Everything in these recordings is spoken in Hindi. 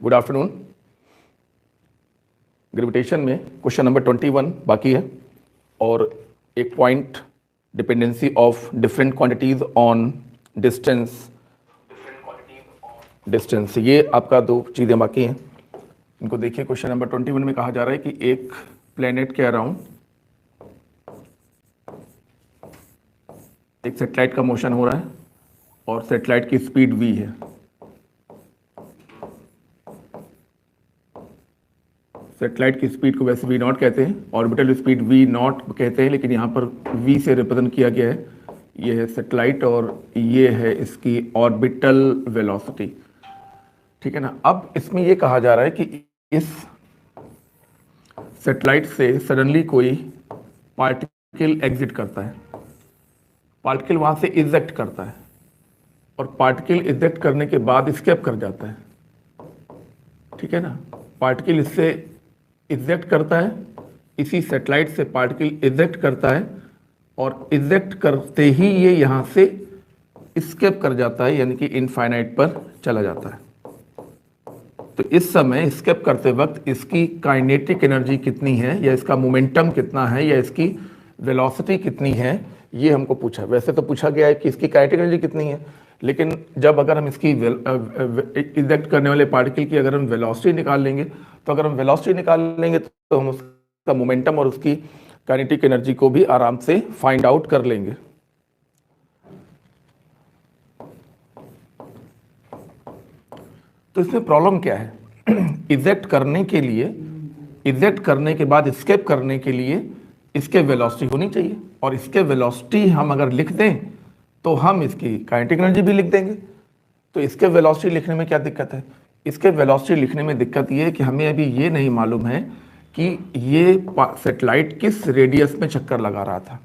Good afternoon. ग्रेविटेशन में क्वेश्चन नंबर 21 बाकी है और एक point dependency of different quantities on distance ये आपका दो चीज़ें बाकी हैं। इनको देखिए, क्वेश्चन नंबर 21 में कहा जा रहा है कि एक प्लेनेट के अराउंड एक सैटेलाइट का मोशन हो रहा है और सैटेलाइट की स्पीड v है। सैटेलाइट की स्पीड को वैसे v0 कहते हैं, ऑर्बिटल स्पीड v0 कहते हैं, लेकिन यहाँ पर v से रिप्रेजेंट किया गया है। ये है सैटेलाइट और ये है इसकी ऑर्बिटल वेलोसिटी, ठीक है ना। अब इसमें ये कहा जा रहा है कि इस सैटेलाइट से सडनली कोई पार्टिकल एग्जिट करता है, पार्टिकल वहाँ से इजेक्ट करता है और पार्टिकल इजेक्ट करने के बाद एस्केप कर जाता है, ठीक है ना। पार्टिकल इससे इजेक्ट करता है, इसी सैटेलाइट से पार्टिकल इजेक्ट करता है और इजेक्ट करते ही ये यहाँ से एस्केप कर जाता है, यानी कि इनफाइनाइट पर चला जाता है। तो इस समय एस्केप करते वक्त इसकी काइनेटिक एनर्जी कितनी है, या इसका मोमेंटम कितना है, या इसकी वेलोसिटी कितनी है, ये हमको पूछा। वैसे तो पूछा गया है कि इसकी काइनेटिक एनर्जी कितनी है, लेकिन जब अगर हम इसकी इजेक्ट करने वाले पार्टिकल की अगर हम वेलोसिटी निकाल लेंगे, तो अगर हम वेलोसिटी निकाल लेंगे तो हम उसका मोमेंटम और उसकी काइनेटिक एनर्जी को भी आराम से फाइंड आउट कर लेंगे। तो इसमें प्रॉब्लम क्या है? इजेक्ट करने के लिए, इजेक्ट करने के बाद एस्केप करने के लिए इसके वेलोसिटी होनी चाहिए, और इसके वेलोसिटी हम अगर लिख दें तो हम इसकी काइनेटिक एनर्जी भी लिख देंगे। तो इसके वेलोसिटी लिखने में क्या दिक्कत है? इसके वेलोसिटी लिखने में दिक्कत ये है कि हमें अभी ये नहीं मालूम है कि ये सैटेलाइट किस रेडियस में चक्कर लगा रहा था,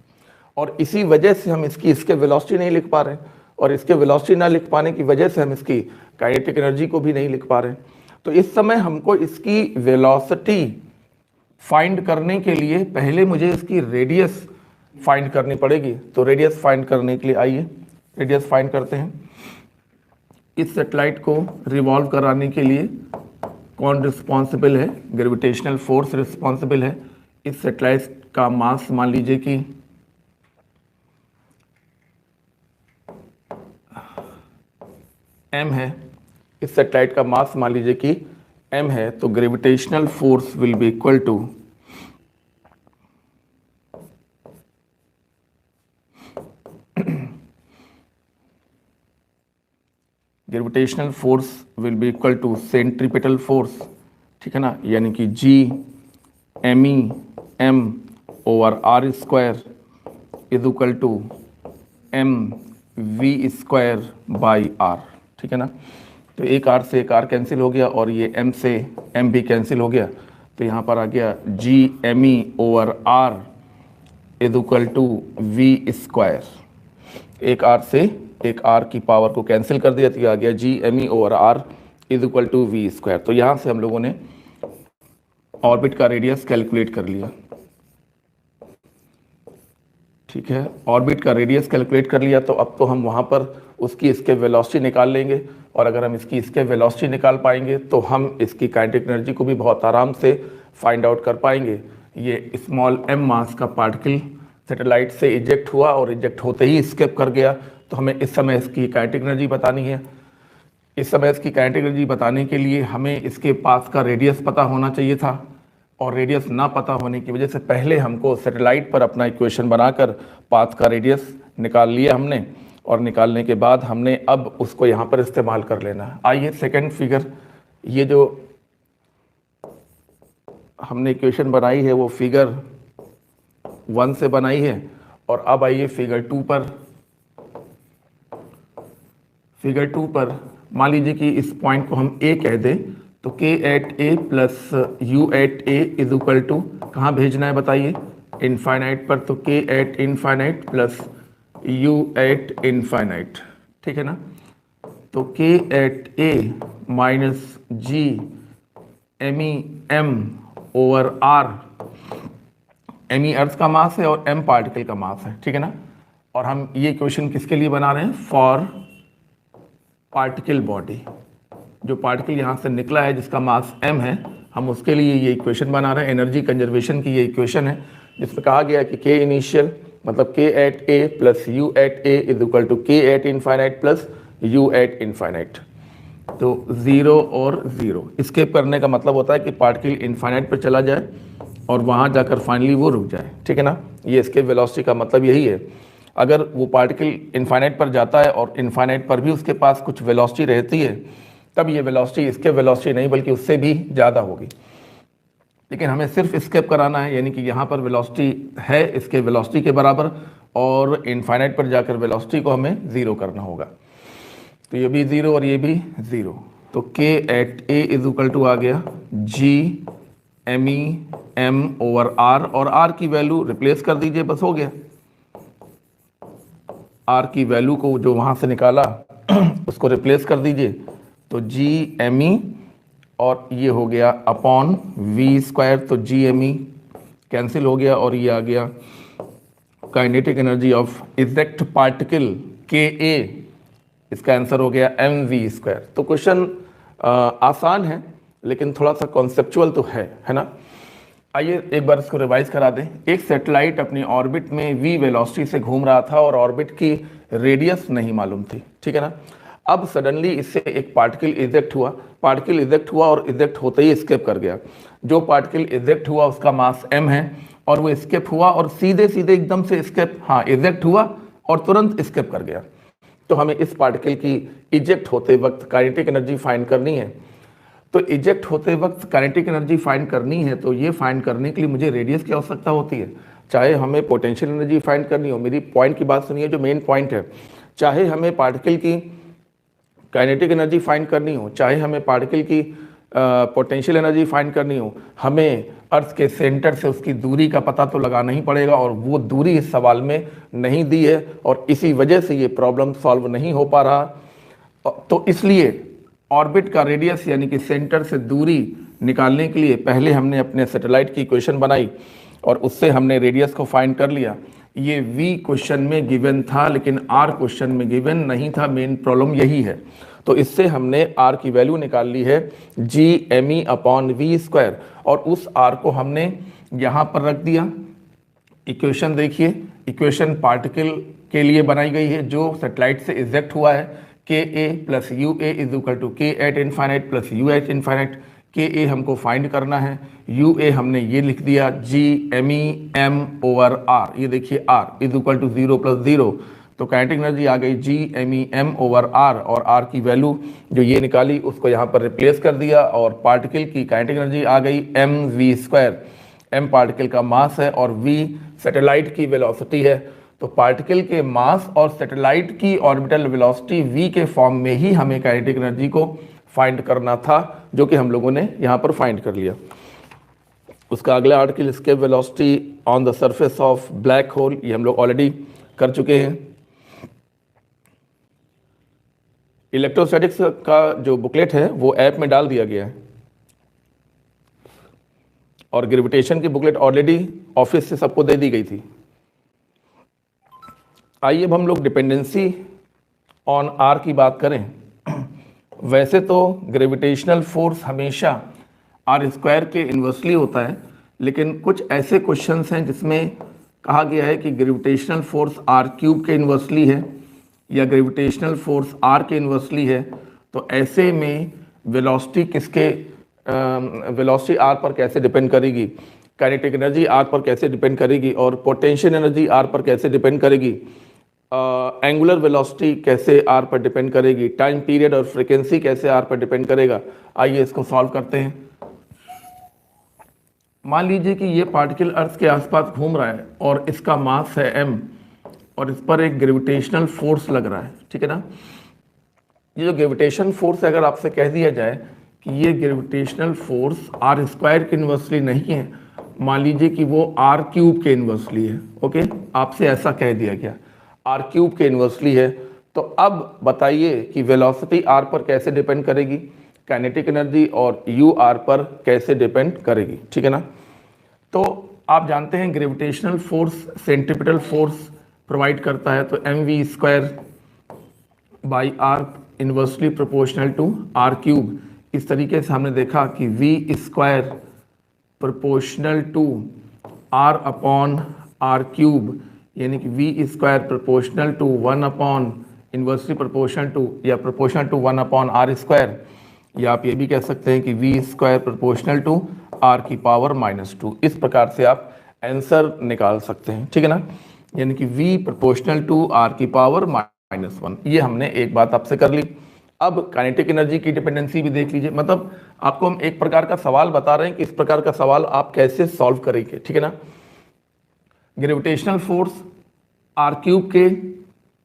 और इसी वजह से हम इसके वेलोसिटी नहीं लिख पा रहे हैं, और इसके वेलोसिटी ना लिख पाने की वजह से हम इसकी काइनेटिक एनर्जी को भी नहीं लिख पा रहे हैं। तो इस समय हमको इसकी वेलोसिटी फाइंड करने के लिए पहले मुझे इसकी रेडियस फाइंड करनी पड़ेगी। तो रेडियस फाइंड करने के लिए आइए रेडियस फाइंड करते हैं। इस सैटेलाइट को रिवॉल्व कराने के लिए कौन रिस्पॉन्सिबल है? ग्रेविटेशनल फोर्स रिस्पॉन्सिबल है। इस सैटेलाइट का मास मान लीजिए कि m है। इस सैटेलाइट का मास मान लीजिए कि m है, तो gravitational force will be equal to gravitational force will be equal to centripetal force, ठीक है ना, यानी कि G me m over r square is equal to m v square by r, ठीक है ना। तो एक r से एक r कैंसिल हो गया और ये m से m भी कैंसिल हो गया, तो यहाँ पर आ गया G me over r is equal to v square. एक r से एक r की पावर को कैंसिल कर दिया, तो आ गया G me over r is equal to v square. तो यहाँ से हम लोगों ने ऑर्बिट का रेडियस कैलकुलेट कर लिया, ठीक है। ऑर्बिट का रेडियस कैलकुलेट कर लिया, तो अब तो हम वहाँ पर उसकी इसके वेलोसिटी निकाल लेंगे, और अगर हम इसके वेलोसिटी निकाल पाएंगे तो हम इसकी काइनेटिक एनर्जी को भी बहुत आराम से फाइंड आउट कर पाएंगे। ये स्मॉल m मास का पार्टिकल सैटेलाइट से इजेक्ट हुआ और इजेक्ट होते ही एस्केप कर गया, तो हमें इस समय इसकी काइनेटिक एनर्जी बतानी है। इस समय इसकी काइनेटिक एनर्जी बताने के लिए हमें इसके पास का रेडियस पता होना चाहिए था, और रेडियस ना पता होने की वजह से पहले हमको सैटेलाइट पर अपना इक्वेशन बनाकर पाथ का रेडियस निकाल लिया हमने, और निकालने के बाद हमने अब उसको यहाँ पर इस्तेमाल कर लेना है। आइए सेकंड फिगर, ये जो हमने इक्वेशन बनाई है वो फिगर 1 से बनाई है, और अब आइए फिगर 2 पर। फिगर 2 पर मान लीजिए कि इस पॉइंट को हम A कह दें, तो K at A plus U at A is equal to कहाँ भेजना है बताइए? इनफाइनाइट पर। तो K at infinite plus U at infinite, ठीक है ना। तो K at A minus G me m over r, me earth का मास है और m पार्टिकल का मास है, ठीक है ना। और हम ये क्वेश्चन किसके लिए बना रहे हैं? For particle body. जो पार्टिकल यहाँ से निकला है जिसका मास m है, हम उसके लिए ये इक्वेशन बना रहे हैं। एनर्जी कंजर्वेशन की ये इक्वेशन है जिसमें कहा गया है कि k इनिशियल मतलब k at a plus u at a is equal to k at infinite plus u at infinite. तो 0 और 0 स्केप करने का मतलब होता है कि पार्टिकल इनफाइनाइट पर चला जाए और वहाँ जाकर फाइनली वो रुक जाए, ठीक है ना। ये स्केप वेलोसिटी का मतलब यही है। अगर वो पार्टिकल इनफाइनाइट पर जाता है और इनफाइनाइट पर भी उसके पास कुछ वेलोसिटी रहती है, तब ये वेलोसिटी स्केप वेलोसिटी नहीं बल्कि उससे भी ज़्यादा होगी। लेकिन हमें सिर्फ स्केप कराना है, यानी कि यहाँ पर वेलोसिटी है इसके वेलोसिटी के बराबर और इनफाइनाइट पर जाकर वेलोसिटी को हमें 0 करना होगा। तो ये भी 0 और ये भी 0। तो k at a is equal to आ गया g me m over r, और r की वैल्यू रिप्लेस कर दीजिए, बस हो गया। r की वैल्यू को जो वहाँ से निकाला उसको रिप्लेस कर दीजिए, तो g me और ये हो गया अपॉन v स्क्वायर, तो g me कैंसिल हो गया और ये आ गया kinetic energy of exact particle ka, इसका आंसर हो गया mv स्क्वायर। तो क्वेश्चन आसान है लेकिन थोड़ा सा कॉन्सेप्चुअल तो है ना। आइए एक बार इसको रिवाइज करा दें। एक सैटेलाइट अपनी ऑर्बिट में v वेलोसिटी से घूम रहा था और ऑर्बिट की रेडियस नहीं मालूम थी, ठीक है ना। अब सडनली इससे एक पार्टिकल इजेक्ट हुआ, पार्टिकल इजेक्ट हुआ और इजेक्ट होते ही स्केप कर गया। जो पार्टिकल इजेक्ट हुआ उसका मास m है और वो स्केप हुआ और सीधे सीधे एकदम से स्केप, हाँ इजेक्ट हुआ और तुरंत स्केप कर गया। तो हमें इस पार्टिकल की इजेक्ट होते वक्त काइनेटिक एनर्जी फाइंड करनी है। तो इजेक्ट होते वक्त काइनेटिक एनर्जी फाइंड करनी है, तो ये फाइंड करने के लिए मुझे रेडियस की आवश्यकता होती है। चाहे हमें पोटेंशियल एनर्जी फाइंड करनी हो, मेरी पॉइंट की बात सुनिए जो मेन पॉइंट है, चाहे हमें पार्टिकल की काइनेटिक एनर्जी फाइंड करनी हो, चाहे हमें पार्टिकल की पोटेंशियल एनर्जी फाइंड करनी हो, हमें अर्थ के सेंटर से उसकी दूरी का पता तो लगाना ही पड़ेगा, और वो दूरी इस सवाल में नहीं दी है और इसी वजह से ये प्रॉब्लम सॉल्व नहीं हो पा रहा। तो इसलिए ऑर्बिट का रेडियस यानी कि सेंटर से दूरी निकालने के लिए पहले हमने अपने सैटेलाइट की इक्वेशन बनाई और उससे हमने रेडियस को फाइंड कर लिया। ये v क्वेश्चन में गिवन था लेकिन r क्वेश्चन में गिवन नहीं था, मेन प्रॉब्लम यही है। तो इससे हमने r की वैल्यू निकाल ली है g me upon v square, और उस r को हमने यहाँ पर रख दिया। इक्वेशन देखिए, इक्वेशन पार्टिकल के लिए बनाई गई है जो सैटेलाइट से इजेक्ट हुआ है। ka plus u a is equal to k at infinite plus u at infinite. ka हमको फाइंड करना है, ua हमने ये लिख दिया g me m over r। ये देखिए r is equal to 0 plus 0, तो काइनेटिक एनर्जी आ गई g me m over r, और r की वैल्यू जो ये निकाली उसको यहाँ पर रिप्लेस कर दिया और पार्टिकल की काइनेटिक एनर्जी आ गई mv स्क्वायर। m पार्टिकल का मास है और v सैटेलाइट की वेलोसिटी है। तो पार्टिकल के मास और सैटेलाइट की ऑर्बिटल वेलोसिटी v के फॉर्म में ही हमें काइनेटिक एनर्जी को फाइंड करना था, जो कि हम लोगों ने यहाँ पर फाइंड कर लिया। उसका अगला article escape velocity on the surface of black hole, ये हम लोग ऑलरेडी कर चुके हैं। इलेक्ट्रोस्टैटिक्स का जो बुकलेट है वो ऐप में डाल दिया गया है और ग्रेविटेशन की बुकलेट ऑलरेडी ऑफिस से सबको दे दी गई थी। आइए अब हम लोग डिपेंडेंसी ऑन आर की बात करें। वैसे तो ग्रेविटेशनल फोर्स हमेशा आर स्क्वायर के इन्वर्सली होता है, लेकिन कुछ ऐसे क्वेश्चंस हैं जिसमें कहा गया है कि ग्रेविटेशनल फोर्स आर क्यूब के इन्वर्सली है या ग्रेविटेशनल फोर्स आर के इन्वर्सली है। तो ऐसे में वेलोसिटी किसके वेलोसिटी आर पर कैसे डिपेंड करेगी, काइनेटिक एनर्जी आर पर कैसे डिपेंड करेगी और पोटेंशियल एनर्जी आर पर कैसे डिपेंड करेगी, एंगुलर वेलोसिटी कैसे आर पर डिपेंड करेगी, टाइम पीरियड और फ्रीक्वेंसी कैसे आर पर डिपेंड करेगा। आइए इसको सॉल्व करते हैं। मान लीजिए कि ये पार्टिकल अर्थ के आसपास घूम रहा है और इसका मास है m और इस पर एक ग्रेविटेशनल फोर्स लग रहा है, ठीक है ना। ये जो ग्रेविटेशन फोर्स अगर आपसे कह दिया जाए कि ये ग्रेविटेशनल फोर्स आर स्क्वायर के इन्वर्सली नहीं है, मान लीजिए कि वो आर क्यूब के इन्वर्सली है, ओके, आपसे ऐसा कह दिया गया आर क्यूब के इन्वर्सली है, तो अब बताइए कि वेलोसिटी आर पर कैसे डिपेंड करेगी, काइनेटिक एनर्जी और यू आर पर कैसे डिपेंड करेगी, ठीक है ना। तो आप जानते हैं gravitational force centripetal force provide करता है, तो m v square by r inversely proportional to r cube. इस तरीके से हमने देखा कि v square proportional to r upon r cube, यानी कि v square proportional to 1 upon inversely proportional to या proportional to 1 upon r square, या आप ये भी कह सकते हैं कि v square proportional to are की पावर -2। इस प्रकार से आप आंसर निकाल सकते हैं, ठीक है ना। यानी कि v प्रोपोर्शनल टू आर की पावर -1। ये हमने एक बात आपसे कर ली। अब काइनेटिक एनर्जी की डिपेंडेंसी भी देख लीजिए। मतलब आपको हम एक प्रकार का सवाल बता रहे हैं कि इस प्रकार का सवाल आप कैसे सॉल्व करेंगे, ठीक है ना। ग्रेविटेशनल फोर्स आर क्यूब के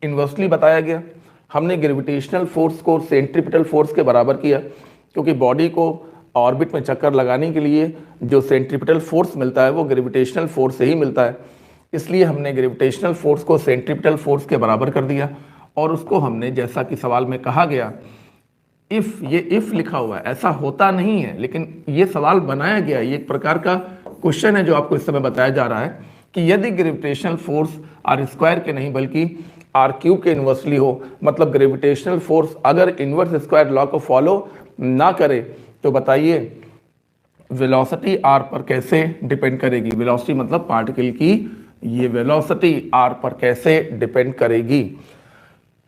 इन्वर्सली बताया गया। हमने ग्रेविटेशनल फोर्स को सेंट्रीपिटल फोर्स के बराबर किया, क्योंकि बॉडी को ऑर्बिट में चक्कर लगाने के लिए जो सेंट्रीपिटल फोर्स मिलता है वो ग्रेविटेशनल फोर्स से ही मिलता है। इसलिए हमने ग्रेविटेशनल फोर्स को सेंट्रीपिटल फोर्स के बराबर कर दिया, और उसको हमने, जैसा कि सवाल में कहा गया, ये इफ लिखा हुआ है, ऐसा होता नहीं है, लेकिन ये सवाल बनाया गया, ये एक प्रकार का क्वेश्चन है जो आपको इस समय बताया जा रहा है कि यदि ग्रेविटेशनल फोर्स आर स्क्वायर के नहीं बल्कि आर क्यूब के इन्वर्सली हो, मतलब ग्रेविटेशनल फोर्स अगर इन्वर्स स्क्वायर लॉ को फॉलो ना करे, तो बताइए वेलोसिटी आर पर कैसे डिपेंड करेगी। वेलोसिटी मतलब पार्टिकल की ये वेलोसिटी आर पर कैसे डिपेंड करेगी।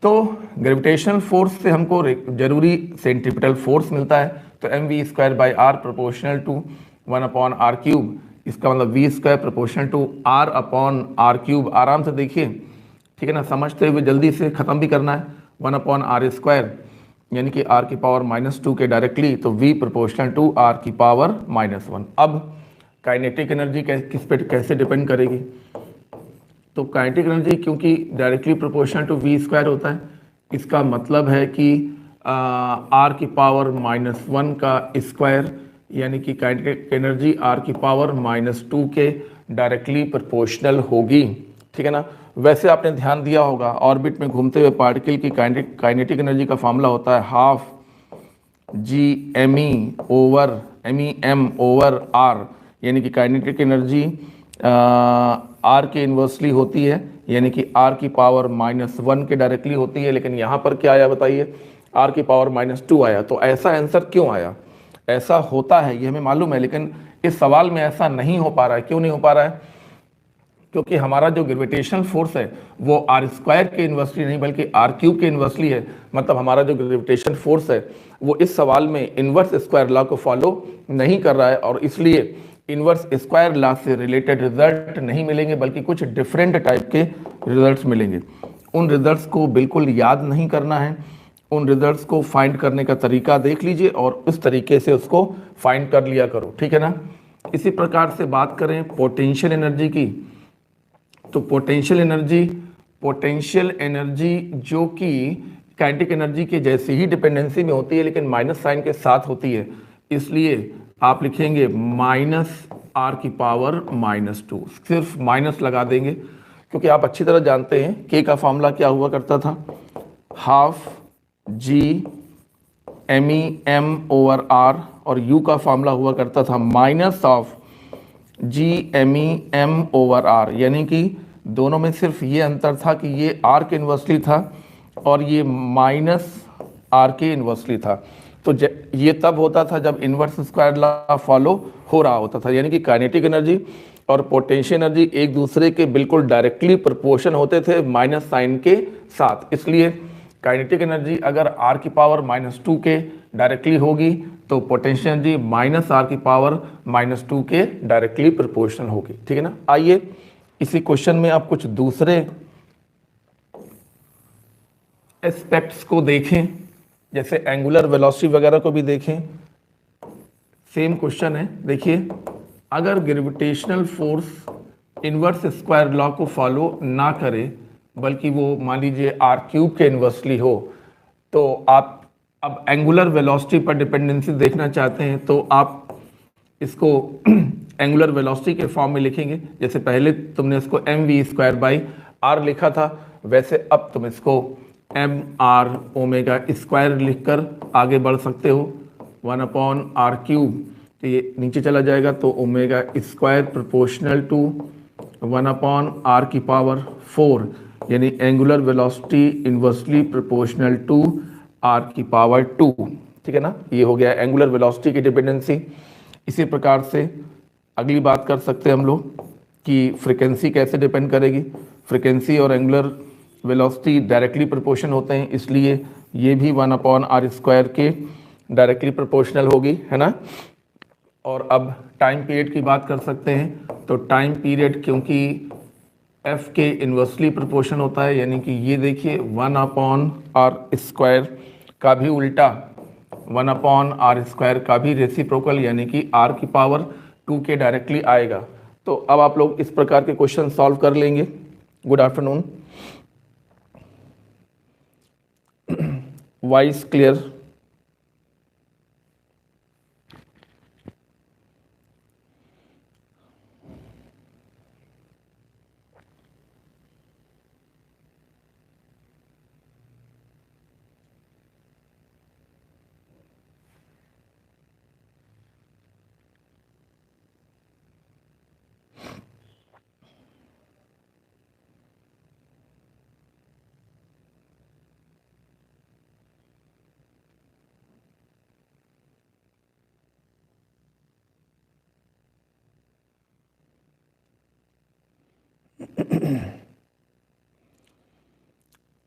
तो ग्रेविटेशनल फोर्स से हमको जरूरी सेंट्रीपिटल फोर्स मिलता है, तो mv square by r proportional to 1 upon r cube. इसका मतलब v square proportional to r upon r cube. आराम से देखिए, ठीक है ना, समझते हुए जल्दी से खत्म भी करना है। 1 अपॉन आर स्क्वायर यानी कि आर की पावर -2 के डायरेक्टली, तो v प्रोपोर्शनल टू आर की पावर -1। अब काइनेटिक एनर्जी किस पे कैसे डिपेंड करेगी, तो काइनेटिक एनर्जी क्योंकि directly proportional to v square होता है, इसका मतलब है कि आर की पावर -1 का स्क्वायर, यानी कि काइनेटिक एनर्जी आर की पावर -2 के डायरेक्टली प्रोपोर्शनल होगी, ठीक है ना। वैसे आपने ध्यान दिया होगा ऑर्बिट में घूमते हुए पार्टिकल की काइनेटिक एनर्जी का फॉर्मूला होता है half G M E M over R, यानी कि काइनेटिक एनर्जी आर के इन्वर्सली होती है, यानी कि आर की पावर -1 के डायरेक्टली होती है। लेकिन यहाँ पर क्या आया बताइए, आर की पावर -2 आया। तो ऐसा आंसर क्यों आया? ऐसा होता है ये हमें मालूम है, लेकिन इस सवाल में ऐसा नहीं हो पा रहा है। क्यों नहीं हो पा रहा है? क्योंकि हमारा जो ग्रेविटेशनल फोर्स है वो आर स्क्वायर के इन्वर्सली नहीं बल्कि आर क्यूब के इन्वर्सली है। मतलब हमारा जो ग्रेविटेशन फोर्स है वो इस सवाल में इन्वर्स स्क्वायर लॉ को फॉलो नहीं कर रहा है, और इसलिए इन्वर्स स्क्वायर लॉ से रिलेटेड रिजल्ट नहीं मिलेंगे, बल्कि कुछ डिफरेंट टाइप के रिजल्ट्स मिलेंगे। उन रिजल्ट्स को बिल्कुल याद नहीं करना है, उन रिजल्ट्स को फाइंड करने का तरीका देख लीजिए और उस तरीके से उसको फाइंड कर लिया करो, ठीक है ना। इसी प्रकार से बात करें पोटेंशियल एनर्जी की, तो पोटेंशियल एनर्जी जो कि काइनेटिक एनर्जी के जैसी ही डिपेंडेंसी में होती है, लेकिन माइनस साइन के साथ होती है, इसलिए आप लिखेंगे -r की पावर -2, सिर्फ माइनस लगा देंगे, क्योंकि आप अच्छी तरह जानते हैं k का फॉर्मूला क्या हुआ करता था, half G M E M over R, और u का फॉर्मूला हुआ करता था -half G M E M over R, यानी कि दोनों में सिर्फ ये अंतर था कि ये r के इन्वर्सली था और ये -r के इन्वर्सली था। तो ये तब होता था जब इन्वर्स स्क्वायर लॉ फॉलो हो रहा होता था, यानी कि काइनेटिक एनर्जी और पोटेंशियल एनर्जी एक दूसरे के बिल्कुल डायरेक्टली प्रोपोर्शन होते थे माइनस साइन के साथ। इसलिए काइनेटिक एनर्जी अगर r की पावर -2 के डायरेक्टली होगी तो पोटेंशियल एनर्जी -r की पावर -2 के डायरेक्टली प्रोपोर्शनल होगी, ठीक है ना। आइए इसी क्वेश्चन में आप कुछ दूसरे एस्पेक्ट्स को देखें, जैसे एंगुलर वेलोसिटी वगैरह को भी देखें। सेम क्वेश्चन है, देखिए अगर gravitational force inverse square law को फॉलो ना करे बल्कि वो मान लीजिए r³ के इन्वर्सली हो, तो आप अब एंगुलर वेलोसिटी पर डिपेंडेंसी देखना चाहते हैं तो आप इसको एंगुलर वेलोसिटी के फॉर्म में लिखेंगे। जैसे पहले तुमने इसको mv स्क्वायर बाई r लिखा था, वैसे अब तुम इसको mr ओमेगा स्क्वायर लिखकर आगे बढ़ सकते हो। 1/r³, तो ये नीचे चला जाएगा तो omega square proportional to 1/r की पावर 4, यानी angular velocity inversely proportional to are की पावर 2, ठीक है ना। ये हो गया एंगुलर वेलोसिटी की डिपेंडेंसी। इसी प्रकार से अगली बात कर सकते हैं हम लोग कि फ्रीक्वेंसी कैसे डिपेंड करेगी। फ्रीक्वेंसी और एंगुलर वेलोसिटी डायरेक्टली प्रोपोर्शन होते हैं, इसलिए ये भी 1/r² के डायरेक्टली प्रोपोर्शनल होगी, है ना। और अब टाइम पीरियड की बात कर सकते हैं। तो टाइम पीरियड क्योंकि f के इन्वर्सली प्रोपोर्शन होता है, यानी कि ये देखिए 1/r² का भी उल्टा 1/r² का भी रेसिप्रोकल, यानी कि r की पावर 2 के डायरेक्टली आएगा। तो अब आप लोग इस प्रकार के क्वेश्चन सॉल्व कर लेंगे। Good afternoon. Voice clear?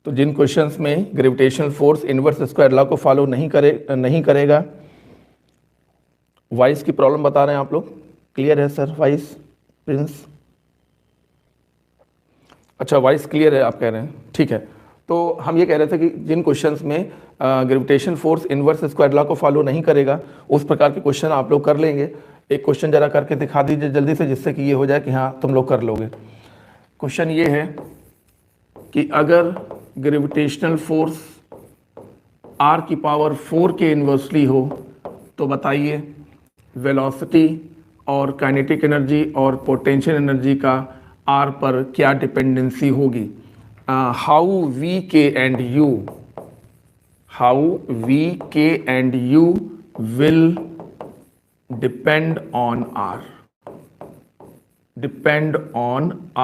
तो जिन क्वेश्चंस में gravitational force inverse square law को फॉलो नहीं करेगा, वाइस की प्रॉब्लम बता रहे हैं आप लोग। क्लियर है सर? Vice Prince? अच्छा, वाइस क्लियर है आप कह रहे हैं, ठीक है। तो हम ये कह रहे थे कि जिन क्वेश्चंस में gravitation force inverse square law को फॉलो नहीं करेगा, उस प्रकार के क्वेश्चन आप लोग कर लेंगे। एक क्वेश्चन जरा करके दिखा दीजिए जल्दी से, जिससे कि ये हो जाए कि हाँ तुम लोग कर लोगे। क्वेश्चन ये है कि अगर ग्रेविटेशनल फोर्स r की पावर 4 के इन्वर्सली हो तो बताइए वेलोसिटी और काइनेटिक एनर्जी और पोटेंशियल एनर्जी का r पर क्या डिपेंडेंसी होगी। हाउ वी के and you will depend on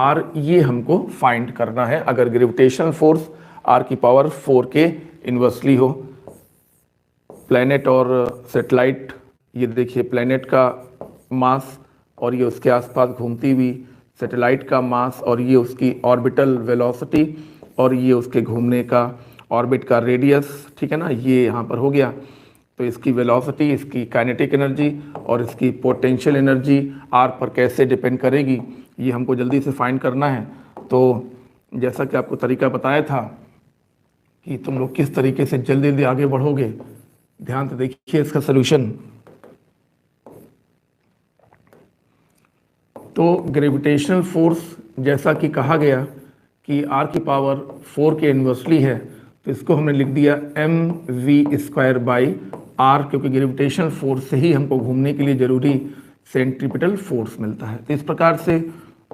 r, ये हमको फाइंड करना है अगर ग्रेविटेशनल फोर्स r की पावर 4 के इन्वर्सली हो। प्लैनेट और सैटेलाइट, ये देखिए प्लैनेट का मास और ये उसके आसपास घूमती हुई सैटेलाइट का मास, और ये उसकी ऑर्बिटल वेलोसिटी, और ये उसके घूमने का ऑर्बिट का रेडियस, ठीक है ना। ये यहाँ पर हो गया। तो इसकी वेलोसिटी, इसकी काइनेटिक एनर्जी और इसकी पोटेंशियल एनर्जी r पर कैसे डिपेंड करेगी, ये हमको जल्दी से फाइंड करना है। तो जैसा कि आपको तरीका बताया था कि तुम लोग किस तरीके से जल्दी जल्दी आगे बढ़ोगे, ध्यान से देखिए इसका सलूशन। तो ग्रेविटेशनल फोर्स जैसा कि कहा गया कि r की पावर 4 के इन्वर्सली है, तो इसको हमने लिख दिया mv² r, क्योंकि ग्रेविटेशनल फोर्स से ही हमको घूमने के लिए जरूरी सेंट्रीपिटल फोर्स मिलता है। तो इस प्रकार से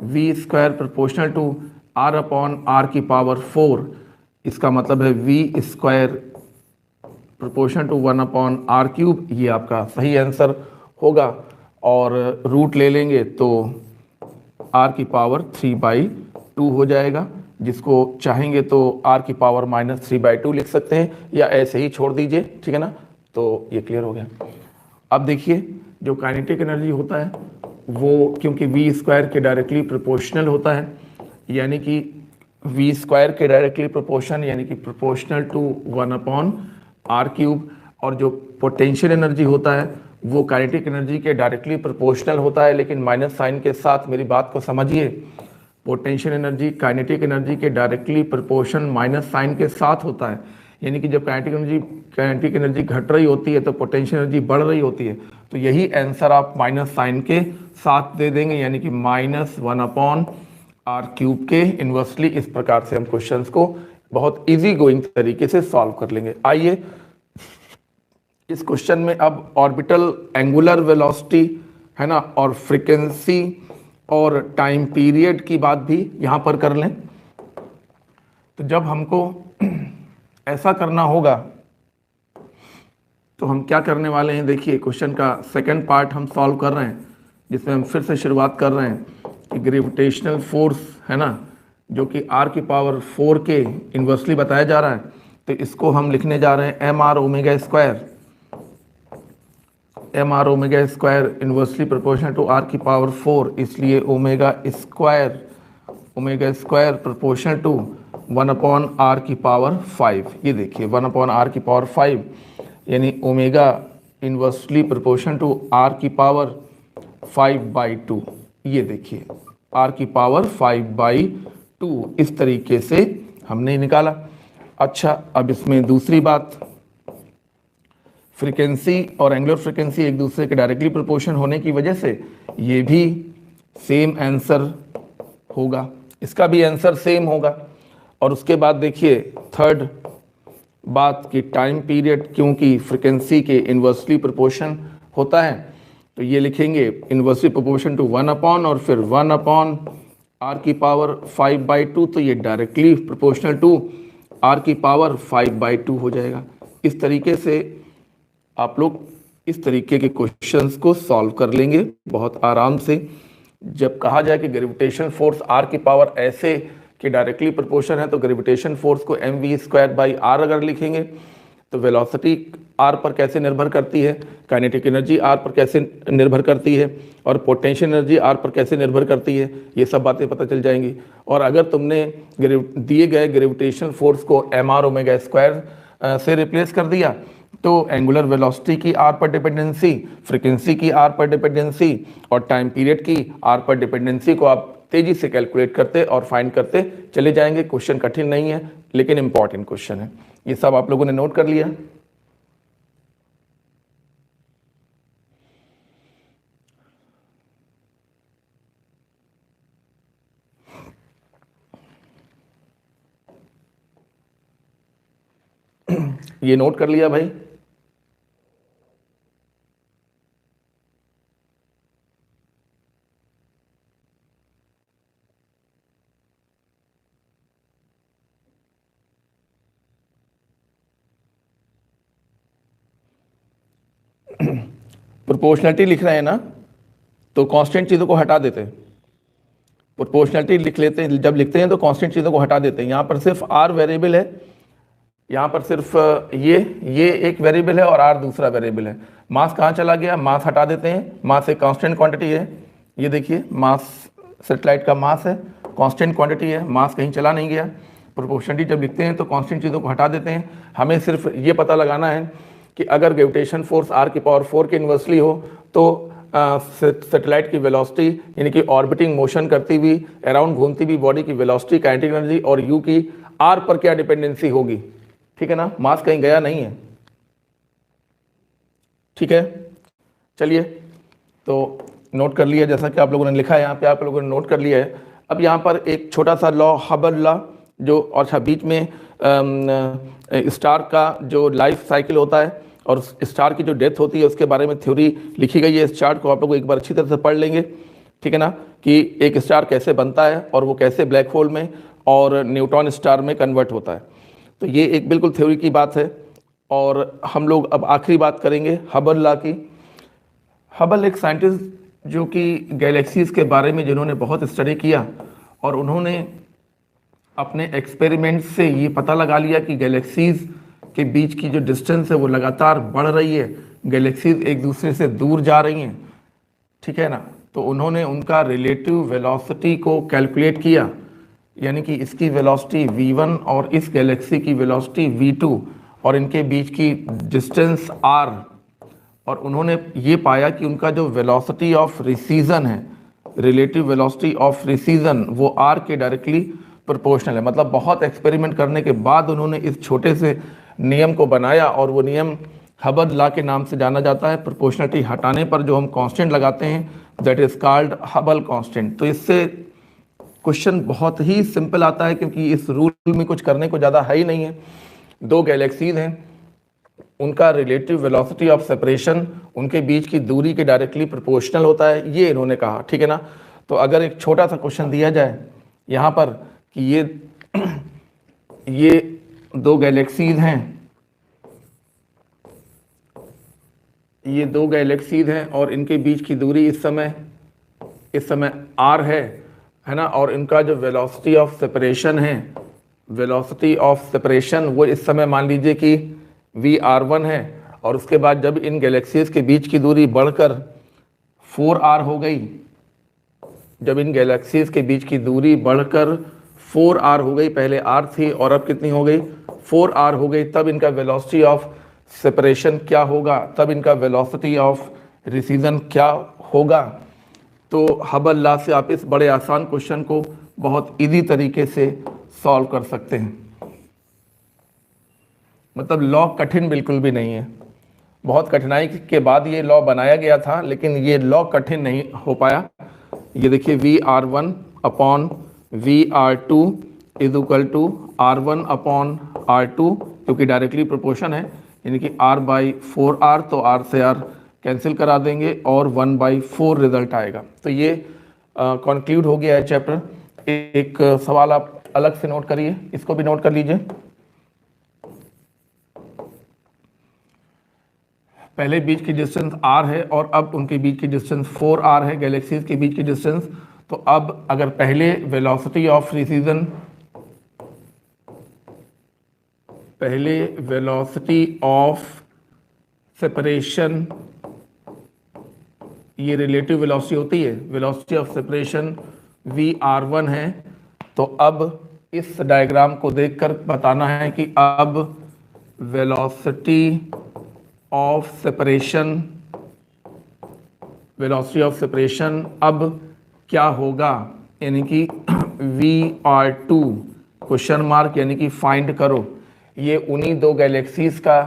v² प्रोपोर्शनल टू r/r की पावर 4, इसका मतलब है v² प्रोपोर्शनल टू 1/r³। ये आपका सही आंसर होगा। और रूट ले लेंगे तो r की पावर 3/2 हो जाएगा, जिसको चाहेंगे तो r की पावर -3/2 लिख सकते हैं, या ऐसे ही छोड़ दीजिए, ठीक है ना। तो ये क्लियर हो गया। अब देखिए जो काइनेटिक एनर्जी होता है वो क्योंकि v² के डायरेक्टली प्रोपोर्शनल होता है, यानी कि v² के डायरेक्टली प्रोपोर्शन, यानी कि प्रोपोर्शनल टू 1/r³। और जो पोटेंशियल एनर्जी होता है वो काइनेटिक एनर्जी के डायरेक्टली प्रोपोर्शनल होता है, लेकिन माइनस साइन के साथ। मेरी बात को समझिए, पोटेंशियल एनर्जी काइनेटिक एनर्जी के डायरेक्टली प्रोपोर्शन माइनस साइन के साथ होता है, यानी कि जब काइनेटिक एनर्जी घट रही होती है तो पोटेंशियल एनर्जी बढ़ रही होती है। तो यही आंसर आप माइनस साइन के साथ दे देंगे, यानी कि -1/r³ के इन्वर्सली। इस प्रकार से हम क्वेश्चंस को बहुत इजी गोइंग तरीके से सॉल्व कर लेंगे। आइए इस क्वेश्चन में अब ऑर्बिटल एंगुलर वेलोसिटी, है ना, और फ्रीक्वेंसी और टाइम पीरियड की बात भी यहाँ पर कर लें। तो जब हमको ऐसा करना होगा तो हम क्या करने वाले हैं, देखिए क्वेश्चन का सेकंड पार्ट हम सॉल्व कर रहे हैं, जिसमें हम फिर से शुरुआत कर रहे हैं कि ग्रेविटेशनल फोर्स, है ना, जो कि r की पावर 4 के इन्वर्सली बताया जा रहा है, तो इसको हम लिखने जा रहे हैं M R omega square, M R omega square inversely proportional to are की पावर 4, इसलिए omega square proportional to 1 upon R की पावर 5। ये देखिए 1 अपॉन आर की पावर 5 यानी omega inversely proportional to are की पावर 5/2। ये देखिए आर की पावर 5/2 इस तरीके से हमने निकाला। अच्छा, अब इसमें दूसरी बात, फ्रीक्वेंसी और एंगुलर फ्रीक्वेंसी एक दूसरे के डायरेक्टली प्रोपोर्शन होने की वजह से ये भी सेम आंसर होगा, इसका भी आंसर सेम होगा। और उसके बाद देखिए थर्ड बात की टाइम पीरियड, क्योंकि फ्रीक्वेंसी के इन्वर्सली प्रोपोर्शन होता है तो ये लिखेंगे इन्वर्सली प्रोपोर्शन टू 1 अपॉन और फिर 1 अपॉन आर की पावर 5/2, तो ये डायरेक्टली प्रोपोर्शनल टू आर की पावर 5/2 हो जाएगा। इस तरीके से आप लोग इस तरीके के क्वेश्चंस को सॉल्व कर लेंगे बहुत आराम से। जब कहा जाए कि ग्रेविटेशन फोर्स आर की पावर ऐसे कि डायरेक्टली प्रोपोर्शन है, तो ग्रेविटेशन फोर्स को mv²/r अगर लिखेंगे तो वेलोसिटी आर पर कैसे निर्भर करती है, काइनेटिक एनर्जी आर पर कैसे निर्भर करती है और पोटेंशियल एनर्जी आर पर कैसे निर्भर करती है, ये सब बातें पता चल जाएंगी। और अगर तुमने दिए गए ग्रेविटेशन फोर्स को mr ओमेगा स्क्वायर से रिप्लेस कर दिया तो एंगुलर वेलोसिटी की आर पर डिपेंडेंसी, फ्रीक्वेंसी की आर पर डिपेंडेंसी और टाइम पीरियड की आर पर डिपेंडेंसी को आप तेजी से कैलकुलेट करते और फाइंड करते चले जाएंगे। क्वेश्चन कठिन नहीं है लेकिन इंपॉर्टेंट क्वेश्चन है। ये सब आप लोगों ने नोट कर लिया। ये नोट कर लिया भाई। प्रोपोर्शनलिटी लिख रहे हैं ना, तो कांस्टेंट चीज़ों को हटा देते हैं। प्रोपोर्शनलिटी लिख लेते हैं, जब लिखते हैं तो कांस्टेंट चीज़ों को हटा देते हैं। यहाँ पर सिर्फ आर वेरिएबल है, यहाँ पर सिर्फ ये एक वेरिएबल है और आर दूसरा वेरिएबल है। मास कहाँ चला गया, मास हटा देते हैं। मास एक कांस्टेंट क्वांटिटी है, ये देखिए मास सैटेलाइट का मास है, कांस्टेंट क्वांटिटी है, मास कहीं चला नहीं गया। प्रोपोर्शनलिटी जब लिखते हैं तो कांस्टेंट चीज़ों को हटा देते हैं। हमें सिर्फ ये पता लगाना है कि अगर ग्रेविटेशन फोर्स आर की पावर 4 के इन्वर्सली हो तो सैटेलाइट की वेलोसिटी यानी कि ऑर्बिटिंग मोशन करती हुई अराउंड घूमती हुई बॉडी की वेलोसिटी, काइनेटिक एनर्जी और यू की आर पर क्या डिपेंडेंसी होगी। ठीक है ना, मास कहीं गया नहीं है। ठीक है, चलिए तो नोट कर लिया जैसा कि आप लोगों ने लिखा है, यहाँ पे आप लोगों ने नोट कर लिया है। अब यहाँ पर एक छोटा सा लॉ, हबल लॉ, जो और अच्छा बीच में स्टार का जो लाइफ साइकिल होता है और स्टार की जो डेथ होती है उसके बारे में थ्योरी लिखी गई है। इस चार्ट को आप लोग एक बार अच्छी तरह से पढ़ लेंगे। ठीक है ना, कि एक स्टार कैसे बनता है और वो कैसे ब्लैक होल में और न्यूट्रॉन स्टार में कन्वर्ट होता है। तो ये एक बिल्कुल थ्योरी की बात है। और हम लोग अब आखिरी बात करेंगे हबल लॉ की। हबल एक साइंटिस्ट जो कि गैलेक्सीज के बारे में जिन्होंने बहुत स्टडी किया और उन्होंने अपने एक्सपेरिमेंट से ये पता लगा लिया कि गैलेक्सीज के बीच की जो डिस्टेंस है वो लगातार बढ़ रही है, गैलेक्सीज एक दूसरे से दूर जा रही हैं। ठीक है ना, तो उन्होंने उनका रिलेटिव वेलोसिटी को कैलकुलेट किया, यानी कि इसकी वेलोसिटी v1 और इस गैलेक्सी की वेलोसिटी v2 और इनके बीच की डिस्टेंस r, और उन्होंने ये पाया कि उनका जो वेलोसिटी ऑफ रिसीजन है, रिलेटिव वेलोसिटी ऑफ रिसीजन, वो r के डायरेक्टली प्रोपोर्शनल है। मतलब बहुत एक्सपेरिमेंट करने के बाद उन्होंने इस छोटे से नियम को बनाया और वो नियम हबल लॉ के नाम से जाना जाता है। प्रोपोर्शनलिटी हटाने पर जो हम कांस्टेंट लगाते हैं that is called Hubble constant. तो इससे क्वेश्चन बहुत ही सिंपल आता है क्योंकि इस रूल में कुछ करने को ज़्यादा है ही नहीं है। दो गैलेक्सीज हैं, उनका रिलेटिव वेलोसिटी ऑफ सेपरेशन उनके बीच की दूरी के डायरेक्टली प्रोपोर्शनल होता है, ये इन्होंने कहा। ठीक है ना, तो अगर एक छोटा सा क्वेश्चन दिया जाए यहाँ पर कि ये दो गैलेक्सीज हैं, ये दो गैलेक्सीज हैं और इनके बीच की दूरी इस समय r है ना, और इनका जो वेलोसिटी ऑफ सेपरेशन है वेलोसिटी ऑफ सेपरेशन वो इस समय मान लीजिए कि VR1 है, और उसके बाद जब इन गैलेक्सीज के बीच की दूरी बढ़कर 4R हो गई, जब इन गैलेक्सीज के बीच की दूरी बढ़कर 4R हो गई, पहले R थी और अब कितनी हो गई 4R हो गई, तब इनका वेलोसिटी ऑफ सेपरेशन क्या होगा, तब इनका वेलोसिटी ऑफ रिसीजन क्या होगा। तो हबल लॉ से आप इस बड़े आसान क्वेश्चन को बहुत इजी तरीके से सॉल्व कर सकते हैं। मतलब लॉ कठिन बिल्कुल भी नहीं है, बहुत कठिनाई के बाद ये लॉ बनाया गया था, लेकिन ये लॉ कठिन नहीं हो पाया। ये देखिए VR1 upon VR2 is equal to R1 upon R2, क्योंकि डायरेक्टली प्रोपोर्शन है, यानी कि R/4R, तो R से R कैंसिल करा देंगे और 1/4 रिजल्ट आएगा। तो ये कंक्लूड हो गया है चैप्टर। एक सवाल आप अलग से नोट करिए, इसको भी नोट कर लीजिए। पहले बीच की डिस्टेंस R है और अब उनके बीच की डिस्टेंस 4R है, गैलेक्सीज के बीच की डिस्टेंस। तो अब अगर पहले वेलोसिटी ऑफ रिसीजन, पहले वेलोसिटी ऑफ सेपरेशन, ये रिलेटिव वेलोसिटी होती है, वेलोसिटी ऑफ सेपरेशन VR1 है, तो अब इस डायग्राम को देखकर बताना है कि अब velocity of separation, velocity of separation अब क्या होगा, यानी कि VR2 क्वेश्चन मार्क, यानी कि फाइंड करो। ये उन्हीं दो गैलेक्सीज का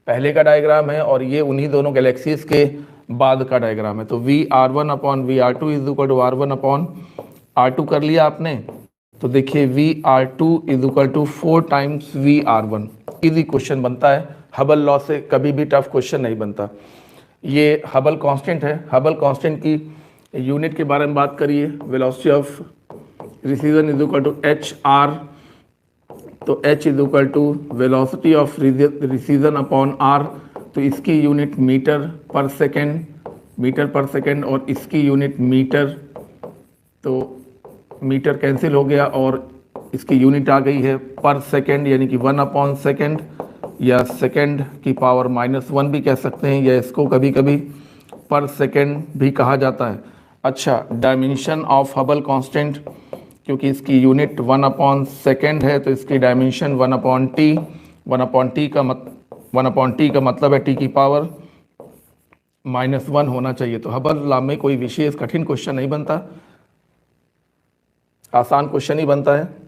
पहले का डायग्राम है और ये उन्हीं दोनों गैलेक्सीज के बाद का डायग्राम है। तो VR1 upon VR2 is equal to R1 upon R2 कर लिया आपने। तो देखिए VR2 is equal to 4 times VR1। Easy question बनता है, हबल लॉ से कभी भी टफ क्वेश्चन नहीं बनता। ये हबल कांस्टेंट है, हबल कांस्टेंट की यूनिट के बारे में बात करिए, velocity of recession is equal to HR, तो H is equal to velocity of recession upon R, तो इसकी यूनिट मीटर पर सेकेंड, और इसकी यूनिट मीटर, तो मीटर कैंसिल हो गया और इसकी यूनिट आ गई है पर सेकेंड, यानी कि 1/सेकेंड, या सेकेंड की पावर -1 भी कह सकते हैं, या इसको कभी कभी पर सेकेंड भी कहा जाता है। अच्छा, डायमेंशन ऑफ हबल कांस्टेंट, क्योंकि इसकी यूनिट 1/सेकेंड है, तो इसकी डायमेंशन 1/t, 1/t का मतलब है t की पावर -1 होना चाहिए। तो हबल लॉ में कोई विशेष कठिन क्वेश्चन नहीं बनता, आसान क्वेश्चन ही बनता है।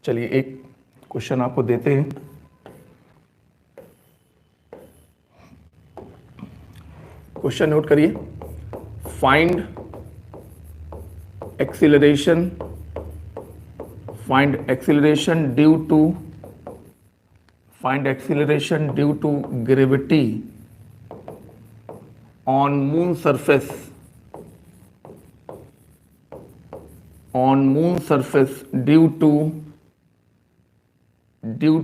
चलिए एक क्वेश्चन आपको देते हैं। क्वेश्चन नोट करिए, find acceleration due to gravity on moon surface due